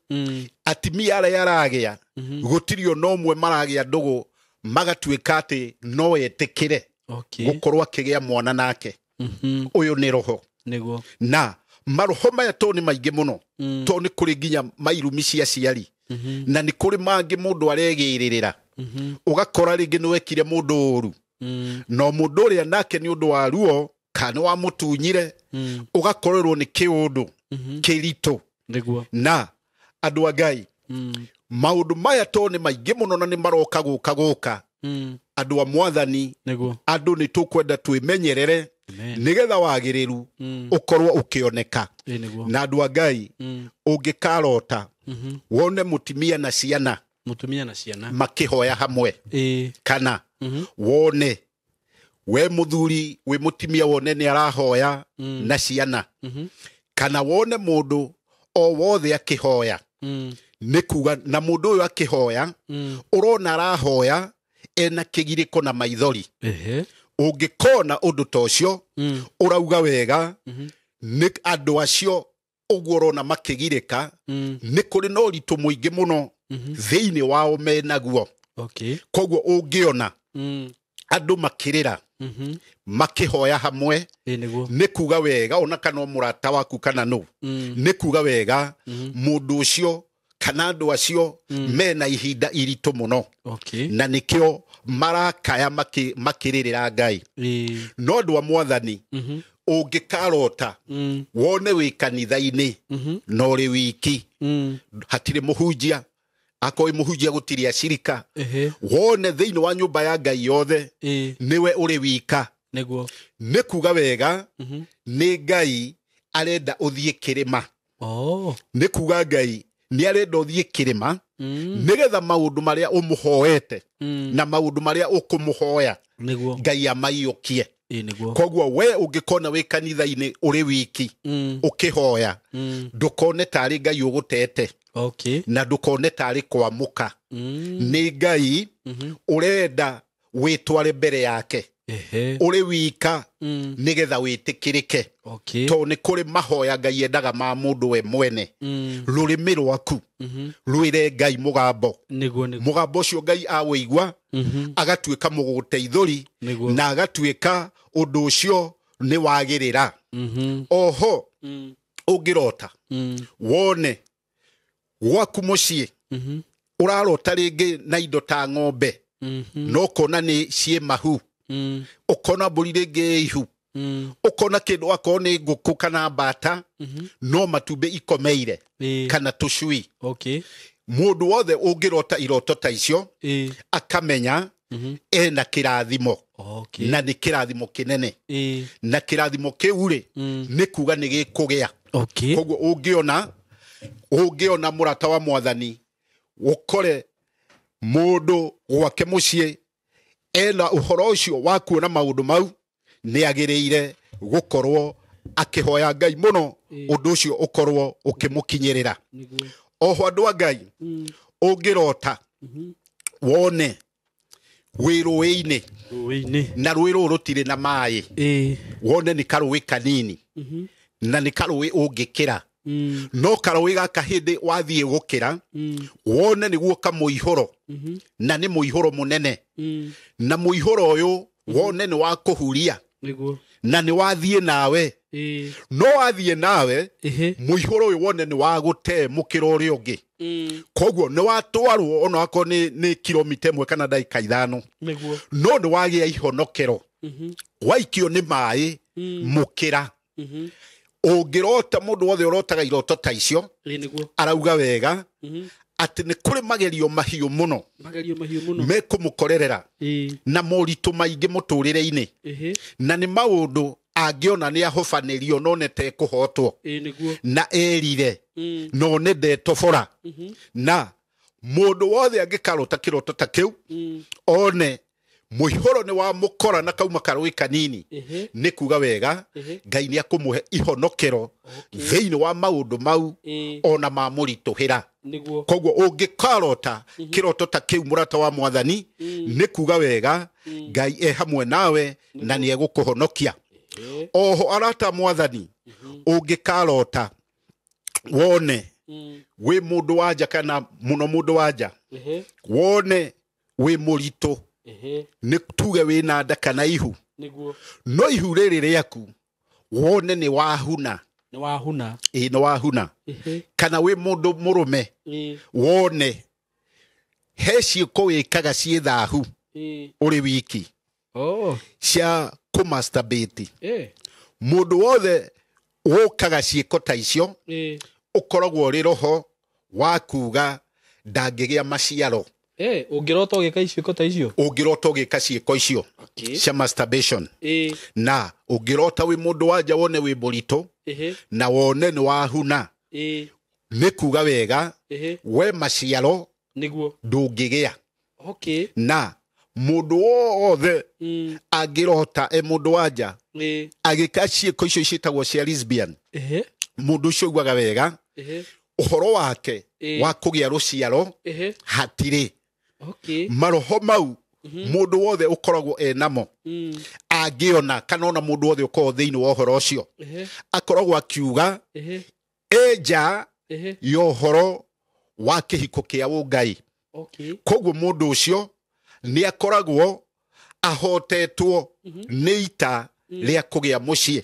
atimia arĩa aragĩa gũtirĩ ona ũmwe maragĩa ndũgũ magatuĩka atĩ no etĩkĩre gũkorwo akĩgĩa mwana nake ũyũ nĩ roho na maroho maya to nĩ maingĩ mũno to nĩ kũrĩ nginya mairumi cia ciari na nĩ kũrĩ mangĩ mũndũ aregĩrĩrĩra ũgakora rĩngĩ nĩ wekire mũndũ ũru no mũndũ ũrĩa nake nĩ ũndũ wa ruo kana wa mũtunyire ũgakorerwo nĩ kĩũndũ kĩritũ na andũ a Ngai maũndũ maya to nĩ maingĩ mũno na nĩ maroka gũka andũ a Mwathani andũ nĩ tũkwenda twĩmenyerere nĩgetha wagĩrĩru ũkorwo ũkĩoneka na andũ a Ngai ũngĩkarota wone mũtumia na ciana makĩhoya hamwe kana wone we mũthuri we mũtumia wone nĩ arahoya na ciana kana wone mũndũ o wothe akĩhoya nĩ kuga na mũndũ ũyũ akĩhoya ũrona arahoya ena kĩgirĩko na maithori ũngĩkona ũndũ ta ũcio ũrauga wega nĩ andũ acio ũguo ũrona makĩgirĩka nĩ kũrĩ na ũritũ mũingĩ mũno thĩinĩ wao menaguo koguo ũngĩona andũ makĩrĩra makĩhoya hamwe nĩ kuga wega ona kana mũrata waku kana no nĩ kuga wega mũndũ ũcio kana andũ acio mena ihinda iritũ mũno Okay. na nĩkĩo marakaya makĩrĩrĩra Ngai. No andũ a Mwathani ũngĩkarota wone wĩ kanitha-inĩ na ũrĩ wiki, hatirĩ mũhunjia, akorwo mũhunjia gũtirĩ acirika, wone thĩinĩ wa nyũmba ya Ngai yothe nĩwe ũrĩ wika, nĩ kuga wega nĩ Ngai arenda ũthiĩ kĩrĩma. Nĩ kuga Ngai nĩ arenda ũthiĩ kĩrĩma nĩgetha maũndũ marĩa ũmũhoete na maũndũ marĩa ũkũmũhoya Ngai amaiyũkie. Koguo we ũngĩkona wĩ kanitha-inĩ ũrĩ wiki ũkĩhoya, ndũkone tarĩ Ngai ũgũtete na ndũkone tarĩ kwamũka. Nĩ Ngai ũrenda wĩtware mbere yake ũrĩ wika nĩgetha wĩtĩkĩrĩke. Tondũ nĩ kũrĩ mahoya Ngai endaga ma mũndũ we mwene. Rũrĩmĩ rwaku rwĩre Ngai mũgambo, mũgambo ũcio Ngai awĩigua agatuĩka mũgũteithũri na agatuĩka ũndũ ũcio nĩ wagĩrĩra. Oho ũngĩrota wone gwaku mũciĩ ũrarota rĩngĩ na indo ta ng'ombe no kona nĩ ciĩ mahu, ũkona mbũri rĩngĩ ihu, ũkona kĩndũ akorwo nĩ ngũkũ kana mbata no matumbĩ ikomeire kana tũcui. Mũndũ wothe ũngĩrota iroto ta icio akamenya ena kĩrathimo na nĩ kĩrathimo kĩnene, na kĩrathimo kĩu rĩ nĩ kuga nĩ gĩkũgĩa. Koguo ũngĩona mũrata wa Mwathani ũkore mũndũ gwake mũciĩ ena ũhoro ũcio wa kuona maũndũ mau, nĩ agĩrĩire gũkorwo akĩhoya Ngai mũno ũndũ ũcio ũkorwo ũkĩmũkinyĩrĩra. Oho andũ a Ngai ũngĩrota wone wĩ rũĩ-inĩ na rũĩ rũrũ rũtirĩ na maĩ, wone nĩ karũĩ kanini na nĩ karũĩ ũngĩkĩra, no karũĩ gaka hĩndĩ wathiĩ gũkĩra wone nĩguo kamũihũro na nĩ mũihũro mũnene, na mũihũro ũyũ wone nĩ wa kũhuria na nĩ wathiĩ nawe, no wathiĩ nawe mũihũro ũyũ wone nĩ wa gũte mũkĩra ũrĩa ũngĩ. Koguo nĩ watwarwo ona akorwo nĩ kilomita 1 kana ndagĩka 5, no nĩ wagĩa ihonokero, waikio nĩ maĩ mũkĩra. Ũngĩrota mũndũ wothe ũrotaga iroto ta icio arauga wega atĩ nĩ kũrĩ magerio mahiũ mũno mekũmũkorerera na moritũ maingĩ mũtũrĩre-inĩ, na nĩ maũndũ angĩona nĩ ahobanĩrio no nete kũhotwo na erire no nende tobora. Na mũndũ wothe angĩkarota kĩroto ta kĩu one mũihũro nĩ wa mũkora na kauma karũĩ kanini, nĩ kuga wega Ngai nĩ akũmũhe ihonokero thĩinĩ wa maũndũ mau ona ma mũritũhĩra. Koguo ũngĩkarota kĩroto ta kĩu mũrata wa Mwathani, nĩ kuga wega Ngai e hamwe nawe na nĩ egũkũhonokia. Oho arata Mwathani ũngĩkarota wone wĩ mũndũ wanja kana mũno mũndũ wanja wone wĩ mũritũ, nĩ tuge wĩna nda kana ihu, no ihu rĩrĩ rĩaku wone nĩ wahuna, nĩ wahuna, kana wĩ mũndũ mũrũme wone he ciĩko wĩkaga ciĩ thahu ũrĩ wiki cia kũmasturbate. Mũndũ wothe ũkaga ciĩko ta icio ũkoragwo ũrĩ roho wa kuga ndangĩgĩa maciaro. Ũngĩrota ũgĩka ciĩko ta icio, ũngĩrota ũgĩka ciĩko icio cia masturbation, na ũngĩrota wĩ mũndũ wanja wone wĩ mũritũ na wone nĩ wahuna, nĩ kuga wega we maciaro ndũngĩgĩa. Na mũndũ wothe angĩrota mũndũ wanja agĩka ciĩko icio ciĩtagwo cia lesbian, mũndũ ũcio ugaga wega ũhoro wake wa kũgĩa rũciaro hatirĩ. Maroho mau mũndũ wothe ũkoragwo enamo angĩona kana ona mũndũ wothe ũkoragwo thĩinĩ wa ũhoro ũcio akoragwo akiuga nja ya ũhoro wa kĩhiko kĩa ũngai. Koguo mũndũ ũcio nĩ akoragwo ahotetwo nĩ ita rĩa kũgĩa mũciĩ.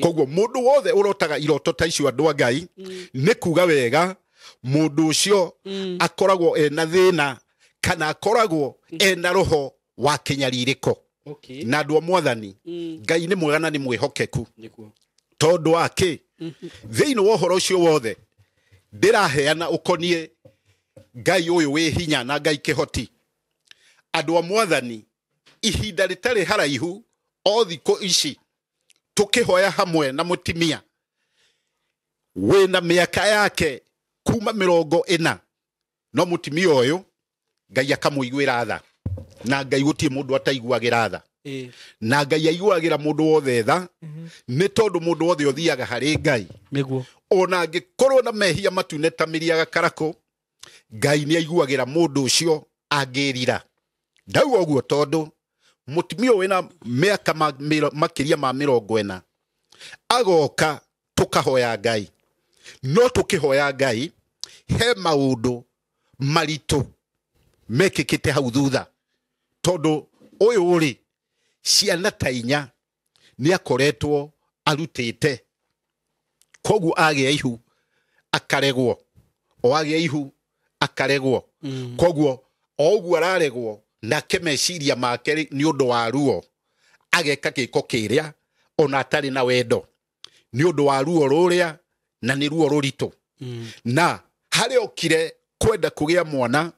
Koguo mũndũ wothe ũrotaga iroto ta icio andũ a Ngai, nĩ kuga wega mundu ucio akoragwo ena thina kana akoragwo ena roho wa kinyaririko. Okay. Na andu a Mwathani Ngai ni mwega na ni mwihokeku tondu wake thiini wa uhoro ucio wothe ndiraheana ukonie Ngai uyu wi hinya na Ngai kihoti. Andu a Mwathani ihinda ritari haraihu o thiko ici tukihoya hamwe na mutimia wina miaka yake kuma 40 no mutimia uyu Ngai akamuiguira tha na Ngai gutie mundu ataiguagira tha na Ngai aiguagira mundu wothe tha ni tondu mundu wothe uthiaga hari Ngai niguo ona angikorwo na mehia matunetamiria gakarako Ngai ni aiguagira mundu ucio angirira. Ndauga uguo tondu mutimia wina miaka makiria ma 40 agoka tukahoya Ngai no tukihoya Ngai he maundu maritu mekikite hau thutha tondu uyu uri ciana tainya ni akoretwo arutite kogu agia ihu akaregwo o agia ihu akaregwo kogu ogu araregwo na kemeciria make ni undu wa ruo ageka giko kiria ona atari na wendo ni undu wa ruo ruria na ni ruo ruritu na hari okire kwenda kugia mwana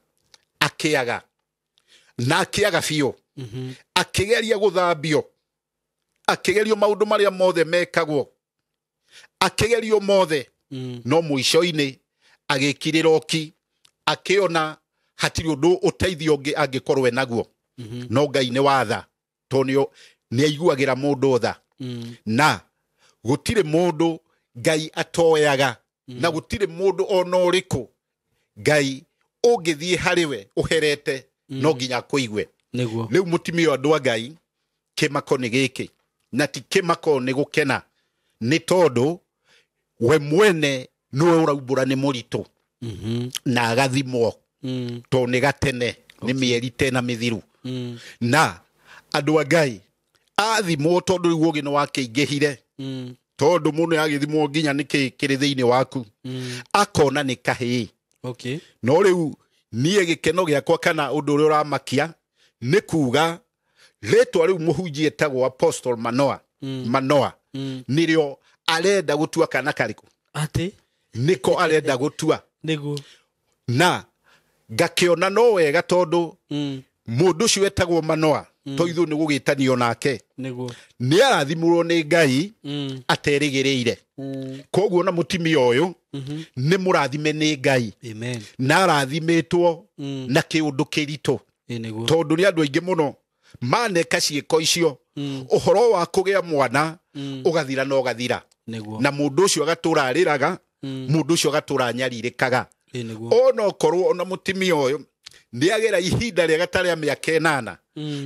akiaga na akiaga biu akigeria guthambio akigerio maundu maria mothe mekagwo akigerio mothe no muico-ini agikiriroki akiona hatiri undu uteithio ungi angikorwe naguo no Ngai ni watha tonio ni aiguagira mundu tha na gutire mundu Ngai atoyaga na gutire mundu ona uriku Ngai ungithie hariwe uherete no nginya kuigwe niguo riu mutimio andu a Ngai kimako ni giki na ti kimako ni gukena ni tondu we mwene niwe uraumbura ni muritu na agathimwo to ni gatene ni mieri tena mithiru na andu a Ngai athimwo tondu riu ugi ni wakeingihire tondu muno yagithimwo nginya niki kiri thiini waku akona ni kahii. Okay. No riu nie gikeno giakwa kana undu uri uramakia ni kuga retwa riu muhunjie etagwo Apostle Manoa nirio arenda gutua kana kariku ati niko arenda gutua niguo na ngakiona no wega tondu mundu ucio etagwo Manoa to ithu ni gugitanio nake niguo ni arathimurwo ni Ngai aterigirire koguo na mutimia uyu ni murathime ni Ngai amen na arathimitwo na kiundu kirito niguo tondu ni andu aingi muno maneka ciiko icio uhoro wa kugia mwana ugathira no gathira niguo na mundu ucio agatura ariraga mundu ucio agatura nyaririkaga niguo ona okorwo ona mutimia uyu ni agera ihinda ria gatari miaka 8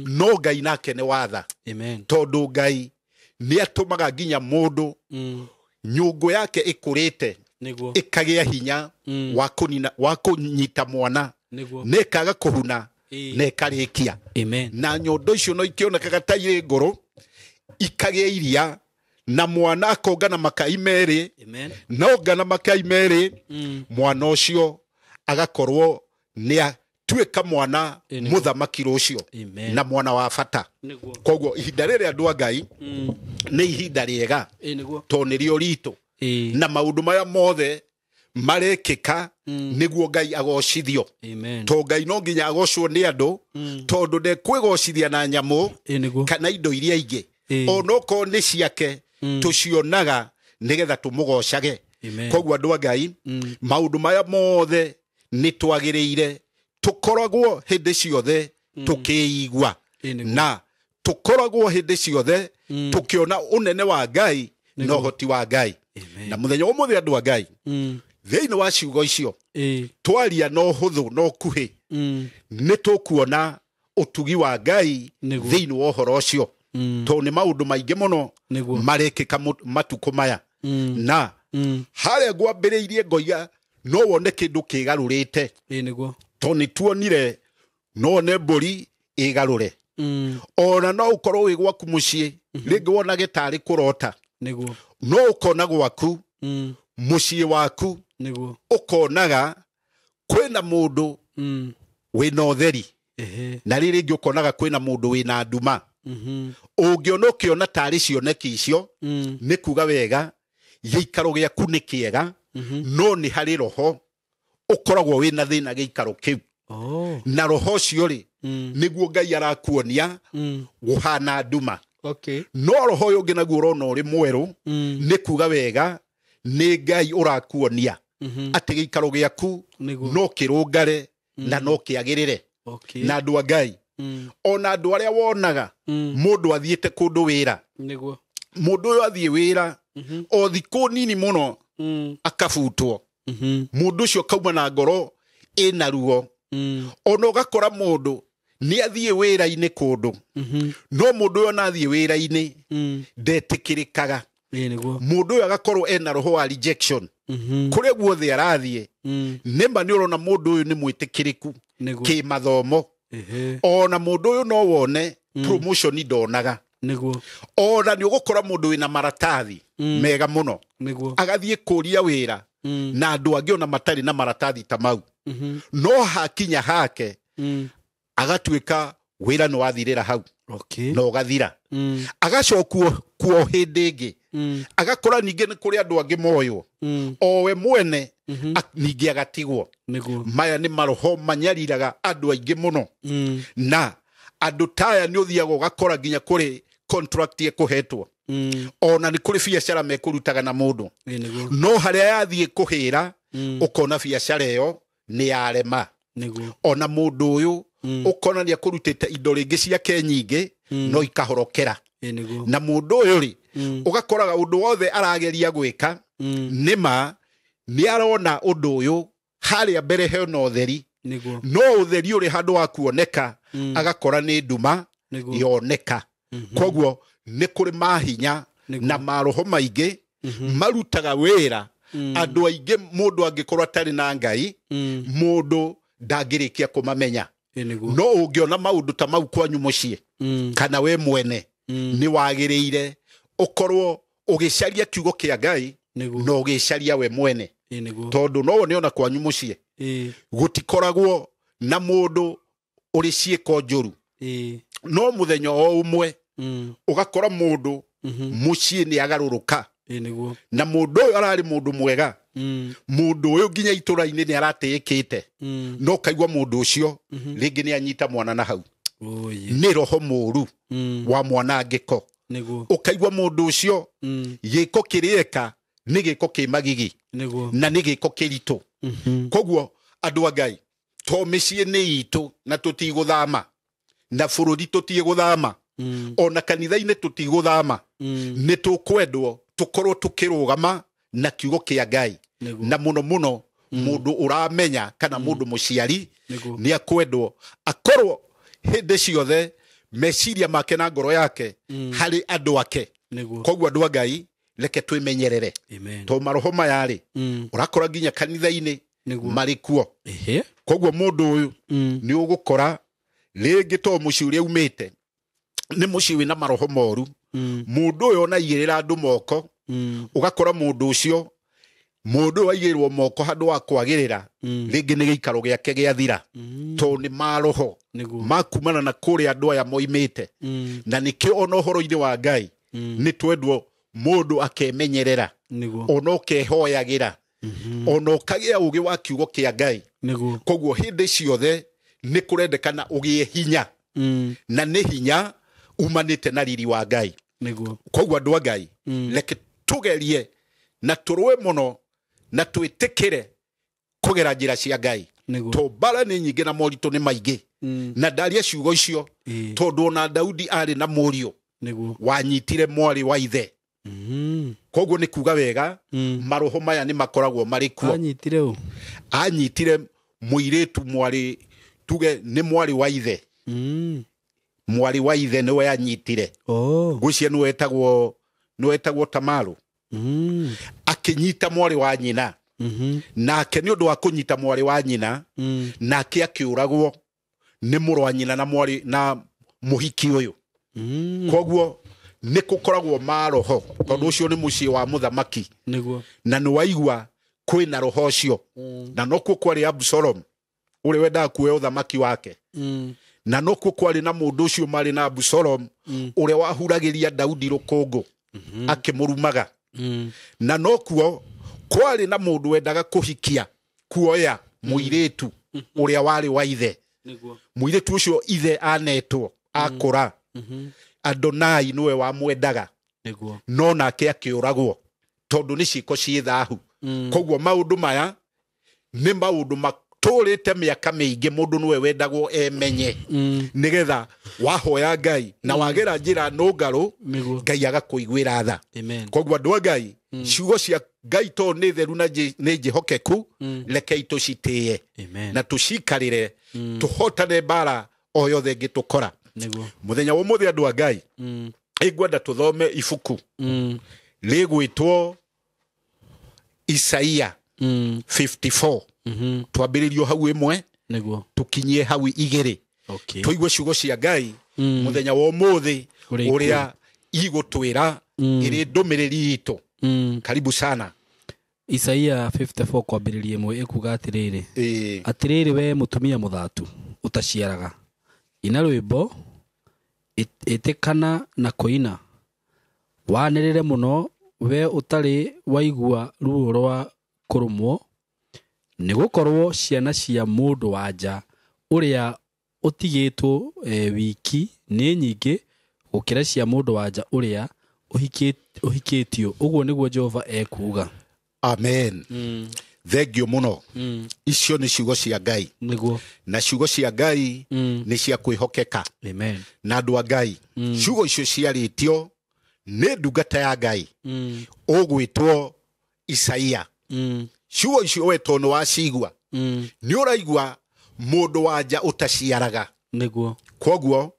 no Ngai nake ni watha amen tondu Ngai ni atumaga nginya mundu nyungu yake ikurite niguo ikagia hinya wa kunyita mwana niguo nekaga kuhuna nekarikia amen na nyondo icio no ikionekaga ta iri nguru ikagia iria na mwana akongana makai meri amen no ngana makai meri mwana ucio agakorwo ni atuika mwana muthamaki rucio na mwana wa bata koguo ihinda riri andu a Ngai ni ihinda riega to nirio ritu na maundu maya mothe marekika niguo Ngai agocithio to Ngai no nginya agocwo ni andu tondu de kwigocithia na nyamu kana indo iria ingi onoko ni ciake tucionaga nigetha tumugocage koguo andu a Ngai maundu maya mothe ni twagiriire tukoragwo hindi ciothe tukiigua na tukoragwo hindi ciothe tukiona unene wa Ngai no hoti wa Ngai na muthenya umuthi andu a Ngai thiini wa ciugo icio twaria no huthu no kuhi ni tukuona utugi wa Ngai thiini wa uhoro ucio to ni maundu maingi muno marekika matuku maya na haria ngwambiriirie ngoiga no wone kindu kigarurite to ni tuonire no ne mburi igarure ona no ukorwo wi gwaku mucii ringi wona gitari kurota no ukona gwaku mucii waku niguo ukonaga kwina mundu wina utheri na riri ngi ukonaga kwina mundu wina nduma ungiona ukiona tari cioneki icio ni kuga wega giikaro giaku ni kiega no ni hari roho ukoragwo wina thina giikaro kiu na roho cio ri niguo Ngai arakuonia guhana nduma no roho uyu ngi naguo urona uri mweru ni kuga wega ni Ngai urakuonia ati giikaro giaku no kirungare na no kiagirire na andu a Ngai ona andu aria wonaga mundu athiete kundu wira niguo mundu uyu athie wira o thiku nini muno akabutwo mundu ucio kauma na ngoro ina ruo ona ugakora mundu ni athie wira-ini kundu no mundu uyu nathie wira-ini ndetikirikaga mundu uyu agakorwo ena roho wa rejection kuria guothe arathie nima ni urona mundu uyu ni mwitikiriku ki mathomo ona mundu uyu no wone promotion ndonaga ona ni ugukora mundu wina maratathi mega muno agathie kuria wira na andu angi ona matari na maratathi ta mau no hakinya hake agatuika wira no wathirira hau no gathira agacokwo kuo hindi ingi agakora ninge ni kuri andu angi moyo o we mwene ninge agatigwo maya ni maroho manyariraga andu aingi muno na andu taya ni uthiaga ugakora nginya kuri contract ekuhetwo ona ni kuri biacara mekurutaga na mundu no haria yathie kuhira ukona biacara iyo ni yarema ona mundu uyu ukona ni akurutite indo ringi ciake nyingi no ikahorokera na mundu uyu ri ugakoraga undu wothe arageria gwika nima ni arona undu uyu haria mbere hena utheri no utheri uri handu wa kuoneka agakora ni nduma yoneka koguo ni kuri mahinya na maroho maingi marutaga wira andu aingi mundu angikorwo atari na Ngai mundu ndangirikia kumamenya no ungiona maundu ta mau kwanyu mucii kana we mwene ni wagiriire ukorwo ugicaria kiugo kia Ngai no ugicaria we mwene tondu no wone ona kwanyu mucii gutikoragwo na mundu uri ciiko njuru no muthenya o umwe ugakora mundu mucii ni agaruruka na mundu uyu arari mundu mwega mundu uyu nginya itura-ini ni aratiikite no kaigwa mundu ucio ringi ni anyita mwana na hau ni roho muru wa mwanangiko ukaigwa mundu ucio giko kirieka ni giko kimagigi na ni giko kiritu koguo andu a Ngai to micii ni itu na tutiguthama na bururi tutiguthama ona kanitha-ini tutiguthama ni tukwendwo tukorwo tukirugama na kiugo kia Ngai na muno muno mundu uramenya kana mundu muciari ni akwendwo akorwo hindi ciothe meciria make na ngoro yake hari andu ake koguo andu a Ngai reke twimenyerere to maroho mayari urakora nginya kanitha-ini marikuo koguo mundu uyu ni ugukora ringi to mucii uria umite ni mucii wina maroho moru mundu uyu ona igirira andu moko ugakora mundu ucio mundu waigirwo moko handu wa kwagirira ringi ni giikaro giake giathira to ni maroho makumana na kuri andu aya moimite na nikio ona uhoro-ini wa Ngai ni twendwo mundu akemenyerera ona ukehoyagira ona ukagia ugi wa kiugo kia Ngai koguo hindi ciothe ni kurendekana ugie hinya na ni hinya umanite na riri wa Ngai koguo andu a Ngai reke tugerie na turwe muno na twitikire kugera njira cia Ngai to bara ni nyingi na moritu ni maingi na ndaria ciugo icio tondu ona Daudi ari na murio wanyitire mwari wa ithe koguo ni kuga wega maroho maya ni makoragwo mari kuo anyitire muiritu mwari tuge ni mwari wa ithe mwari wa ithe niwe anyitire gucia ni wetagwo Tamaru akinyita mwari wa nyina nake ni undu wa kunyita mwari wa nyina nake akiuragwo ni muru wa nyina na mwari na muhiki uyu koguo ni kukoragwo maroho tondu ucio ni mucii wa muthamaki na ni waigwa kwina roho cio na nokuo kwari Absalom uri wendaga kuoya uthamaki wake na nokuo kwari na mundu ucio mari na Absalom uri wahuragiria Daudi rukungu akimurumaga na nokuo kwari na mundu wendaga kuhikia kuoya muiretu uria wari wa ithe muiretu ucio ithe anetwo akura Adonai niwe wamwendaga no nake akiuragwo tondu ni ciiko cie thahu koguo maundu maya ni maundu maturite miaka miingi mundu niwe wendagwo emenye nigetha wahoya Ngai na wagera njira nungaru Ngai agakuiguira tha koguo andu a Ngai ciugo cia Ngai to ni theru na ni jihokeku rekei tucitie na tucikarire tuhotane bara o yothe ngitukora muthenya wa muthia andu a Ngai igwenda tuthome ibuku rigwitwo Isaia 54 twambiririo hau imwe tukinyie hau igiri tuigue ciugo cia Ngai muthenya wa umuthi uria igutwira iri ndumiriri itu karibu sana. Isaia 54 kwambiriria imwe ikuga atiriri we mutumia muthatu utaciaraga ina rwimbo itikana na koina wanirire muno we utari waigua ruo rwa kurumwo nigukorwo ciana cia mundu wanja uria utigitwo wiki ni nyingi gukira cia mundu wanja uria uhikitio uguo niguo Jehova ekuga. Amen. Thengio muno. Icio ni ciugo cia Ngai niguo na ciugo cia Ngai ni cia kwihokeka. Amen. Na andu a Ngai ciugo icio ciaritio ni ndungata ya Ngai ugwitwo Isaia. Ciugo icio wetwo ni wacigua ni uraigua mundu wanja utaciaraga niguo koguo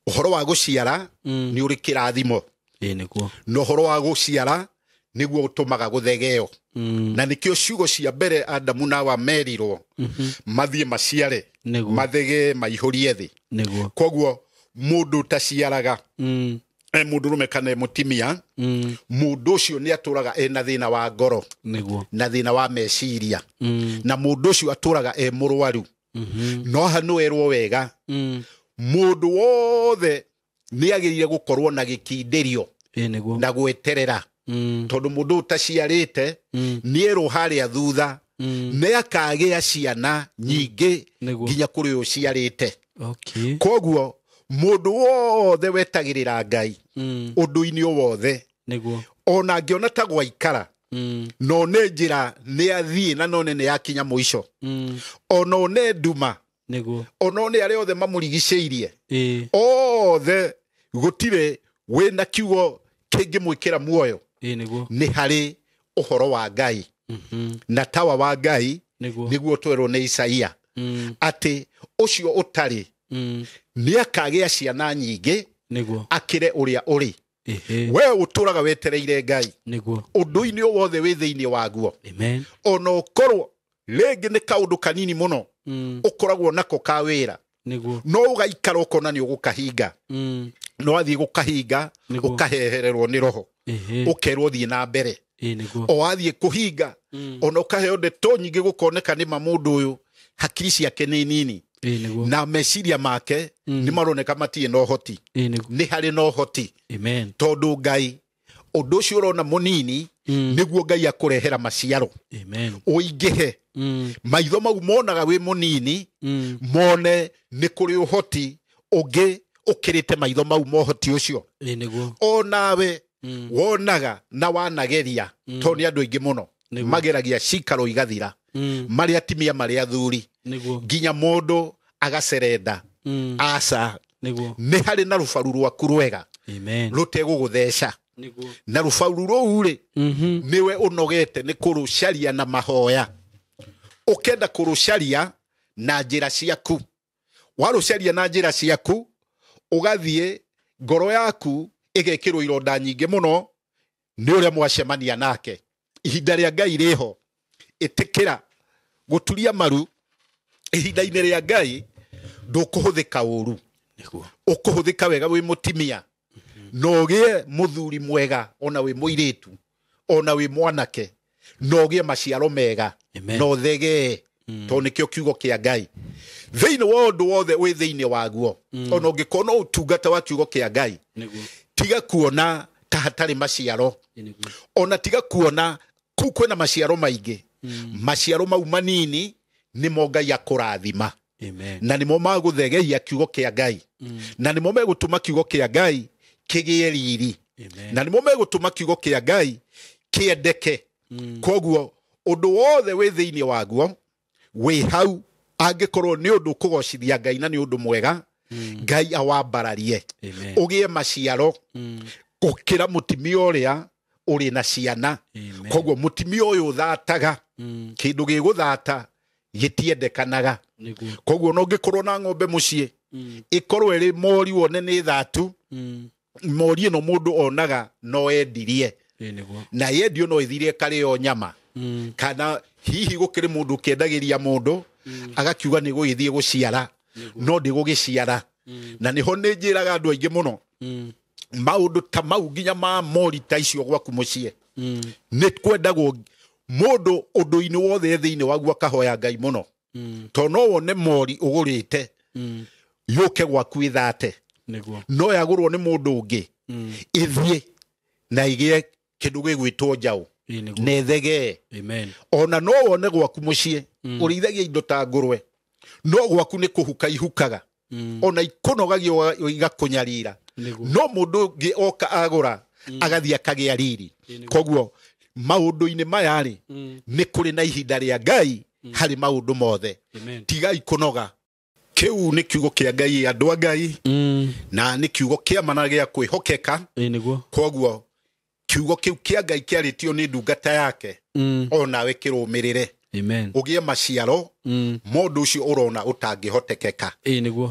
uhoro wa guciara ni uri kirathimo niguo no uhoro wa guciara niguo utumaga guthegeo na nikio ciugo cia mbere Adamu na wa merirwo mathie maciare mathege maihurie thi koguo mundu taciaraga mundu rume kana mutimia mundu ucio ni aturaga ena thina wa ngoro na thina wa meciria na mundu ucio aturaga murwaru no hanu erwo wega mundu wothe ni agirire gukorwo na gikindirio na gweterera tondu mundu utaciarite ni ero haria thutha ne akagia ciana nyingi nginya kuri uciarite koguo mundu wothe wetagirira Ngai undu-ini wothe ona ngiona ta gwaikara no ne njira ni athie na no ne yakinya muico ono ne nduma ono ne aria othe mamurigiceirie othe gutire wina kiugo kingi mwikira muoyo ni hari uhoro wa Ngai na tawa wa Ngai niguo twerwo ni Isaia ati ucio utari ni akagia ciana nyingi akire uria uri we uturaga wetereire Ngai undu-ini wothe wi thiini waguo ona ukorwo rĩngĩ nĩ kaũndũ kanini mũno ũkoragwo nako ka wĩra no ũgaikara ũkona nĩ ũgũkahinga no athiĩ gũkahinga ũkahehererwo nĩ roho ũkerwo thiĩ na mbere o athiĩ kũhinga ona ũkaheo ndeto nyingĩ gũkoneka nĩ ma mũndũ ũyũ hakiri ciake nĩ nini na meciria make nĩ maroneka matirĩ na ũhoti nĩ harĩ na ũhoti tondũ Ngai ũndũ ũcio ũrona mũnini nĩguo Ngai akũrehera maciaro ũingĩhe maitho mau monaga wĩ mũnini mone nĩ kũrĩ ũhoti ũngĩ ũkĩrĩte maitho mau mohoti ũcio onawe wonaga na wanageria tondũ nĩ andũ aingĩ mũno mageragia cikaro igathira marĩa atimia marĩa athuri nginya mũndũ agacerenda aca nĩ harĩ na rũbaru rwaku rwega rũtegũgũtheca na rũbaru rũu rĩ niwe ũnogete nĩ kũrũcaria na mahoya ukenda kũrũcaria na njĩra ciaku warũcaria na njĩra ciaku ugathie ngoro yaku igekĩrwo ironda nyingĩ mũno nĩ ũrĩa mwacemania nake ihinda rĩa Ngai rĩho ĩtĩkĩra gũturia maru ihinda-inĩ rĩa Ngai ndũkũhũthĩka ũru ũkũhũthĩka wega wĩ mũtimia no gĩe mũthuri mwega ona wĩ mũirĩtu ona wĩ mwanake no gye maciaro mega no thege to nikio kiugo kia Ngai thiini wa undu wothe wi thiini waguo ona ungikona utungata wa kiugo kia Ngai tiga kuona ta hatari maciaro ona tiga kuona kwina maciaro maingi maciaro mau manini nimo Ngai akurathima na nimo maguthegeia kiugo kia Ngai na nimo megutuma kiugo kia Ngai kigie riri na nimo megutuma kiugo kia Ngai kiendeke koguo undu wothe wi thiini waguo wi hau angikorwo ni undu kugocithia Ngai na ni undu mwega Ngai awambararie ugie maciaro gukira mutimia uria uri na ciana koguo mutimia uyu thataga kindu giguthata gitiendekanaga koguo no ngikorwo na ng'ombe mucii ikorwo iri mori wone ni thatu mori no mundu onaga no endirie na yendio no ithirie kario nyama kana hihi gukiri mundu kiendagiria mundu agakiuga ni guithie guciara no ndi gugiciara na niho ninjiraga andu aingi muno maundu ta mau nginya ma mori ta icio gwaku mucii ni kwendagwo mundu undu-ini wothe thiini waguo akahoya Ngai muno to no wone mori ugurite yuke gwaku ithate no yagurwo ni mundu ungi ithie na igie kindu gigwitwo njau nethege ona no wone gwaku mucii urithagia indo ta ngurwe no gwaku ni kuhuka ihukaga ona ikunogagio igakunyarira no mundu ungi oka agura agathia akagia riri koguo maundu-ini maya ri ni kuri na ihinda ria Ngai hari maundu mothe tiga ikunoga kiu ni kiugo kia Ngai andu a Ngai na ni kiugo kia mana gia kwihokeka koguo kiugo kiu kia Ngai kiaritio ni ndungata yake ona we kirumirire ugie maciaro mundu ucio urona utangihotekeka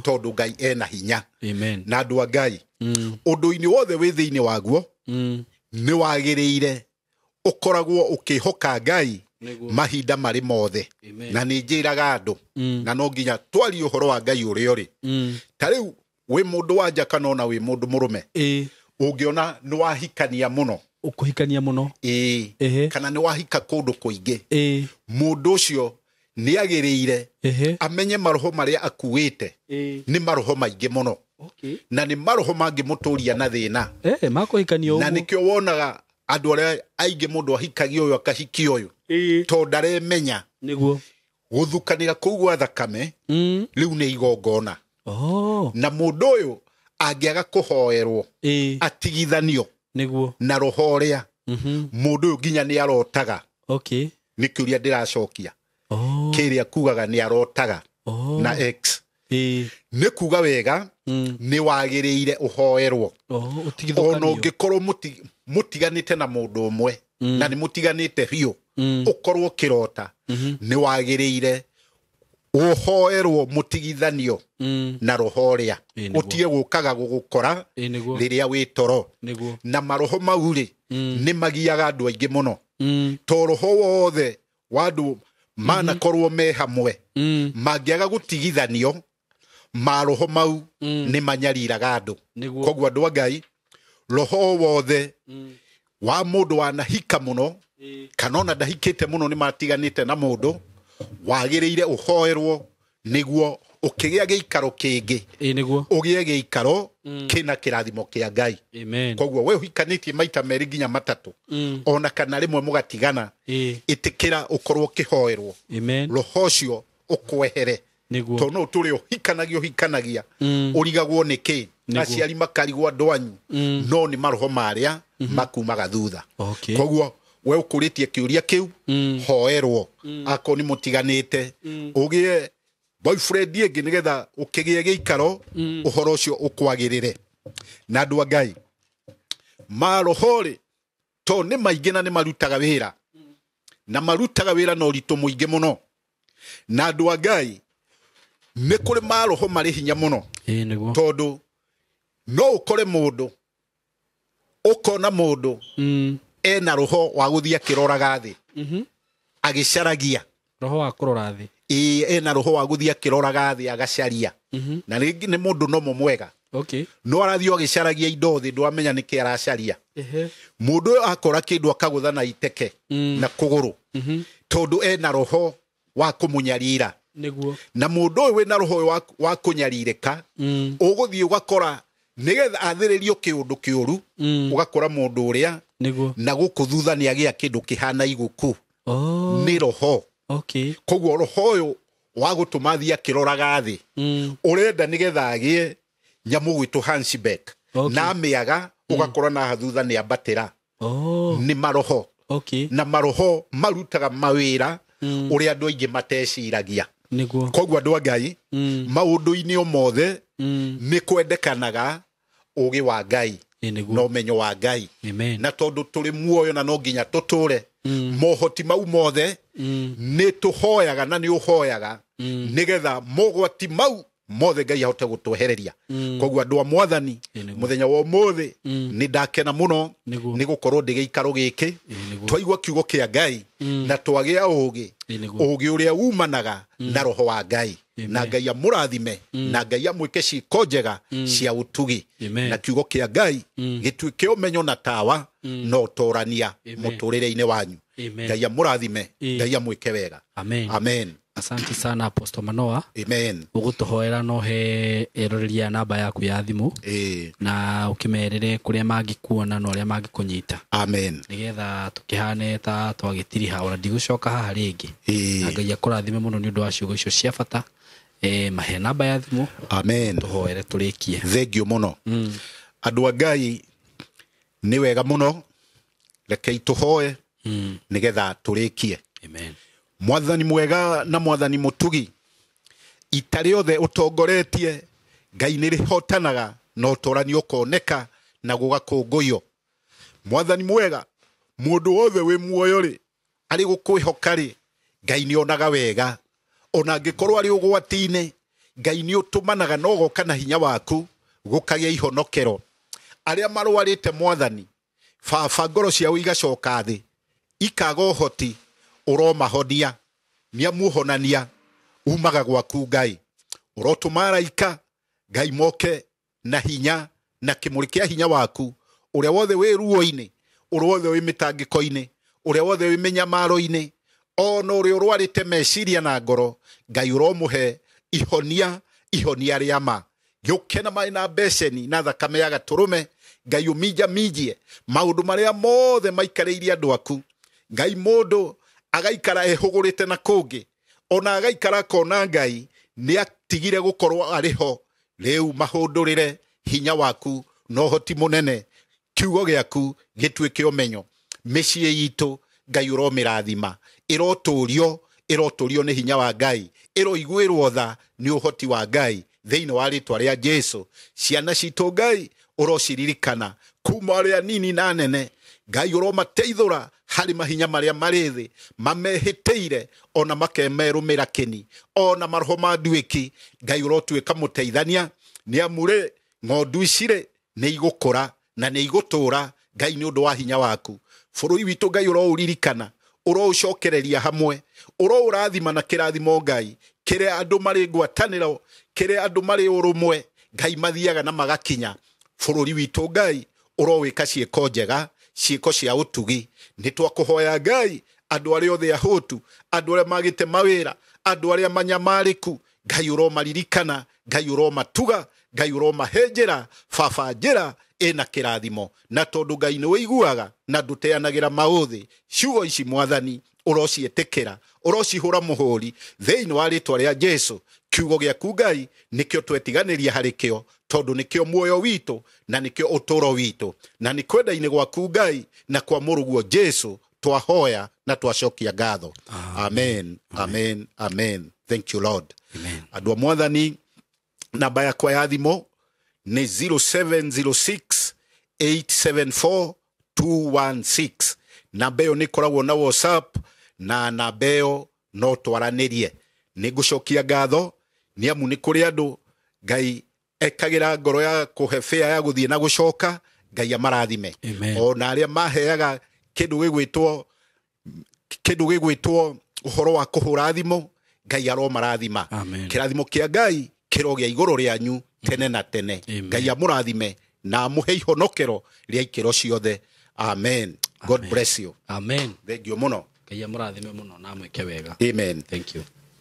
tondu Ngai ena hinya na andu a Ngai undu-ini wothe wi thiini waguo ni wagiriire ukoragwo ukihoka Ngai mahinda mari mothe na ni njiraga andu na no nginya twari uhoro wa Ngai uri uri ta riu wi mundu wanja kana ona wi mundu murume ungiona ni wahikania muno ukuhikania muno kana ni wahika kundu kuingi mundu ucio ni agiriire amenye maroho maria akuite ni maroho maingi muno na ni maroho mangi muturia na thina makuhikania uguo na nikio wonaga andu aria aingi mundu ahikagia uyu akahiki uyu to ndaremenya niguo guthukanira kuu gwa thakame riu ni igongona na mundu uyu angiaga kuhoerwo atigithanio niguo na roho uria mundu uyu nginya ni arotaga ni kiuria ndiracokia kiria kugaga ni arotaga na x ni kuga wega ni wagiriire uhoerwo ona ungikorwo mutiganite na mundu umwe na ni mutiganite biu ukorwo kirota ni wagiriire uhoerwo mutigithanio na roho uria utie gukaga gugukora riria wi toro na maroho mau ri ni magiaga andu aingi muno to roho wothe wandu mana korwo me hamwe magiaga gutigithanio maroho mau ni manyariraga andu koguo andu a Ngai roho wothe wa mundu wanahika muno kana ona ndahikite muno ni matiganite na mundu wagiriire uhoerwo niguo ukigia giikaro kingi niguo ugie giikaro kina kirathimo kia Ngai koguo we uhikanitie maita meri nginya matatu ona kana rimwe mugatigana itikira ukorwo kihoerwo roho ucio ukwehere to no turi uhikanagia urigagwo niki aciari makarigwo ndwanyu no ni maroho maria makumaga thutha koguo we ukuritie kiuria kiu hoerwo ako ni mutiganite ugie boyfriend ingi nigetha ukigie giikaro uhoro ucio ukwagirire na andu a Ngai marohori to ni maingi na ni marutaga wira na marutaga wira no ritu muingi muno na andu a Ngai ni kuri maroho mari hinya muno tondu no ukore mundu ukona mundu ena roho wa guthia kiroraga thi agicaragia roho wa kurora thi ena roho wa guthia kiroraga thi agacaria na ringi ni mundu no mwega Okay. no arathio agicaragia indo thi ndwamenya niki aracaria mundu akora kindu akagutha na iteke na kuguru tondu ena roho wa kumunyarira niguo na mundu we na roho wa kunyaririka uguthii ugakora nigetha athiririo kiundu kiuru ugakora mundu uria niguo na guku thutha ni agia kindu kihana iguku ni roho. Okay. Koguo roho uyu wa gutuma thia kiroraga thi urenda nigetha agie nyamu gwitu hunchback na miaga ugakora na hathutha ni ambatira ni maroho. Okay. Na maroho marutaga mawira uria andu aingi mateciragia niguo koguo andu a Ngai maundu-ini o mothe ni kwendekanaga ugi wa Ngai na umenyo wa Ngai na tondu turi muoyo na no nginya tuture mohoti mau mothe ni tuhoyaga na ni uhoyaga nigetha mogwati mau mothe Ngai ahote gutwehereria koguo andu a Mwathani muthenya wa umuthi ni ndakena muno ni gukorwo ndigeikaro giki twaigua kiugo kia Ngai na twagia ugi uria umanaga na roho wa Ngai na Ngai amurathime na Ngai amwike ciiko njega cia utugi na kiugo kia Ngai gituike umenyo na tawa no utorania muturire-ini wanyu. Ngai amurathime, Ngai amwike wega. Amen. Asante sana Apostle Manoa. Amen. Ugutuhoera no he eroreria namba yaku ya thimu na ukimerere kuria mangikuona no aria mangikunyita. Amen. Nigetha tukihane ta twagitiriha ora ndigucoka haha ringi na Ngai akurathime muno ni undu wa ciugo icio cia bata mahe namba ya thimu. Amen. Tuhoere turikie. Thank you muno. Andu a Ngai ni wega muno rekei tuhoe nigetha turikie. Amen. Mwathani mwega na Mwathani mutugi itari othe utongoretie Ngai ni rihotanaga no torani ukoneka na gugakunguyo. Mwathani mwega mundu wothe wi muoyo ri ari gukwihoka ri Ngai ni onaga wega ona ngikorwo ari ugwati-ini Ngai ni utumanaga no goka na hinya waku gukagia ihonokero. Aria marwarite Mwathani baba ngoro ciao igacoka thi ikaga uhoti uromahonia niamuhonania umaga gwaku Ngai urotumaraika Ngai moke na hinya na kimuri kia hinya waku uria wothe wi ruo-ini uria wothe wi mitangiko-ini uria wothe wi minyamaro-ini ona uria urwarite meciria na ngoro Ngai uromuhe ihonia ria ma giukena mai na beseni na thakame ya gaturume Ngai minjie maundu maria mothe maikariirie andu aku Ngai mundu agaikara ehugurite na kungi ona agaikara kona Ngai ni atigire gukorwo ariho riu mahundurire hinya waku no hoti munene kiugo giaku gituike umenyo micii yitu Ngai uromirathima iroturio ni hinya wa Ngai iroiguirwo tha ni uhoti wa Ngai thiini wa ritwa ria Jesu. Ciana citu Ngai urociririkana kuma aria nini na nene Ngai uromateithura hari mahinya maria marithi mamehiteire ona makemerumira kini ona maroho maduiki Ngai urotuika muteithania ni amure ng'ondu icire ni igukura na ni igutura Ngai ni undu wa hinya waku. Bururi witu Ngai urouririkana uroucokereria hamwe urourathima na kirathimo Ngai kiria andu mari ngwataniro kiria andu mari urumwe Ngai mathiaga na magakinya. Bururi witu Ngai urowika ciiko njega ciiko cia utugi ni twakuhoya Ngai andu aria othe ahutu andu aria magite mawira andu aria manyamariku Ngai uromaririkana Ngai uromatuga Ngai uromahenjera baba njira ina kirathimo na tondu Ngai ni wiguaga na nduteanagira mauthi ciugo ici Mwathani urocietekera urocihura muhuri thiini wa ritwa ria Jesu. Kiugo giaku Ngai nikio twetiganiria harikio tondu nikio muoyo witu na nikio uturo witu na ni kwenda-ini gwaku Ngai na kwa muruguo Jesu twahoya na twacokia ngatho. Amen. Amen. Amen. Thank you Lord. Amen. Andu a Mwathani namba yakwa ya thimo ni 0706 874 216. Namba iyo ni koragwo na WhatsApp na namba iyo no twaranirie. Ni gucokia ngatho ni amu ni kuri andu Ngai ekagira ngoro ya kuhefea ya guthie na gucoka Ngai amarathime. Ona aria maheaga kindu gigwitwo uhoro wa kuhura thimo Ngai aromarathima. Kirathimo kia Ngai kirogia iguru rianyu tene na tene. Amen. Ngai amũrathime na amũhe ihonokero rĩa ikĩro ciothe. Amen. God Amen. bless you. Amen. Thengiũ mũno. Ngai amũrathime mũno na amwĩke wega. Amen. Thank you.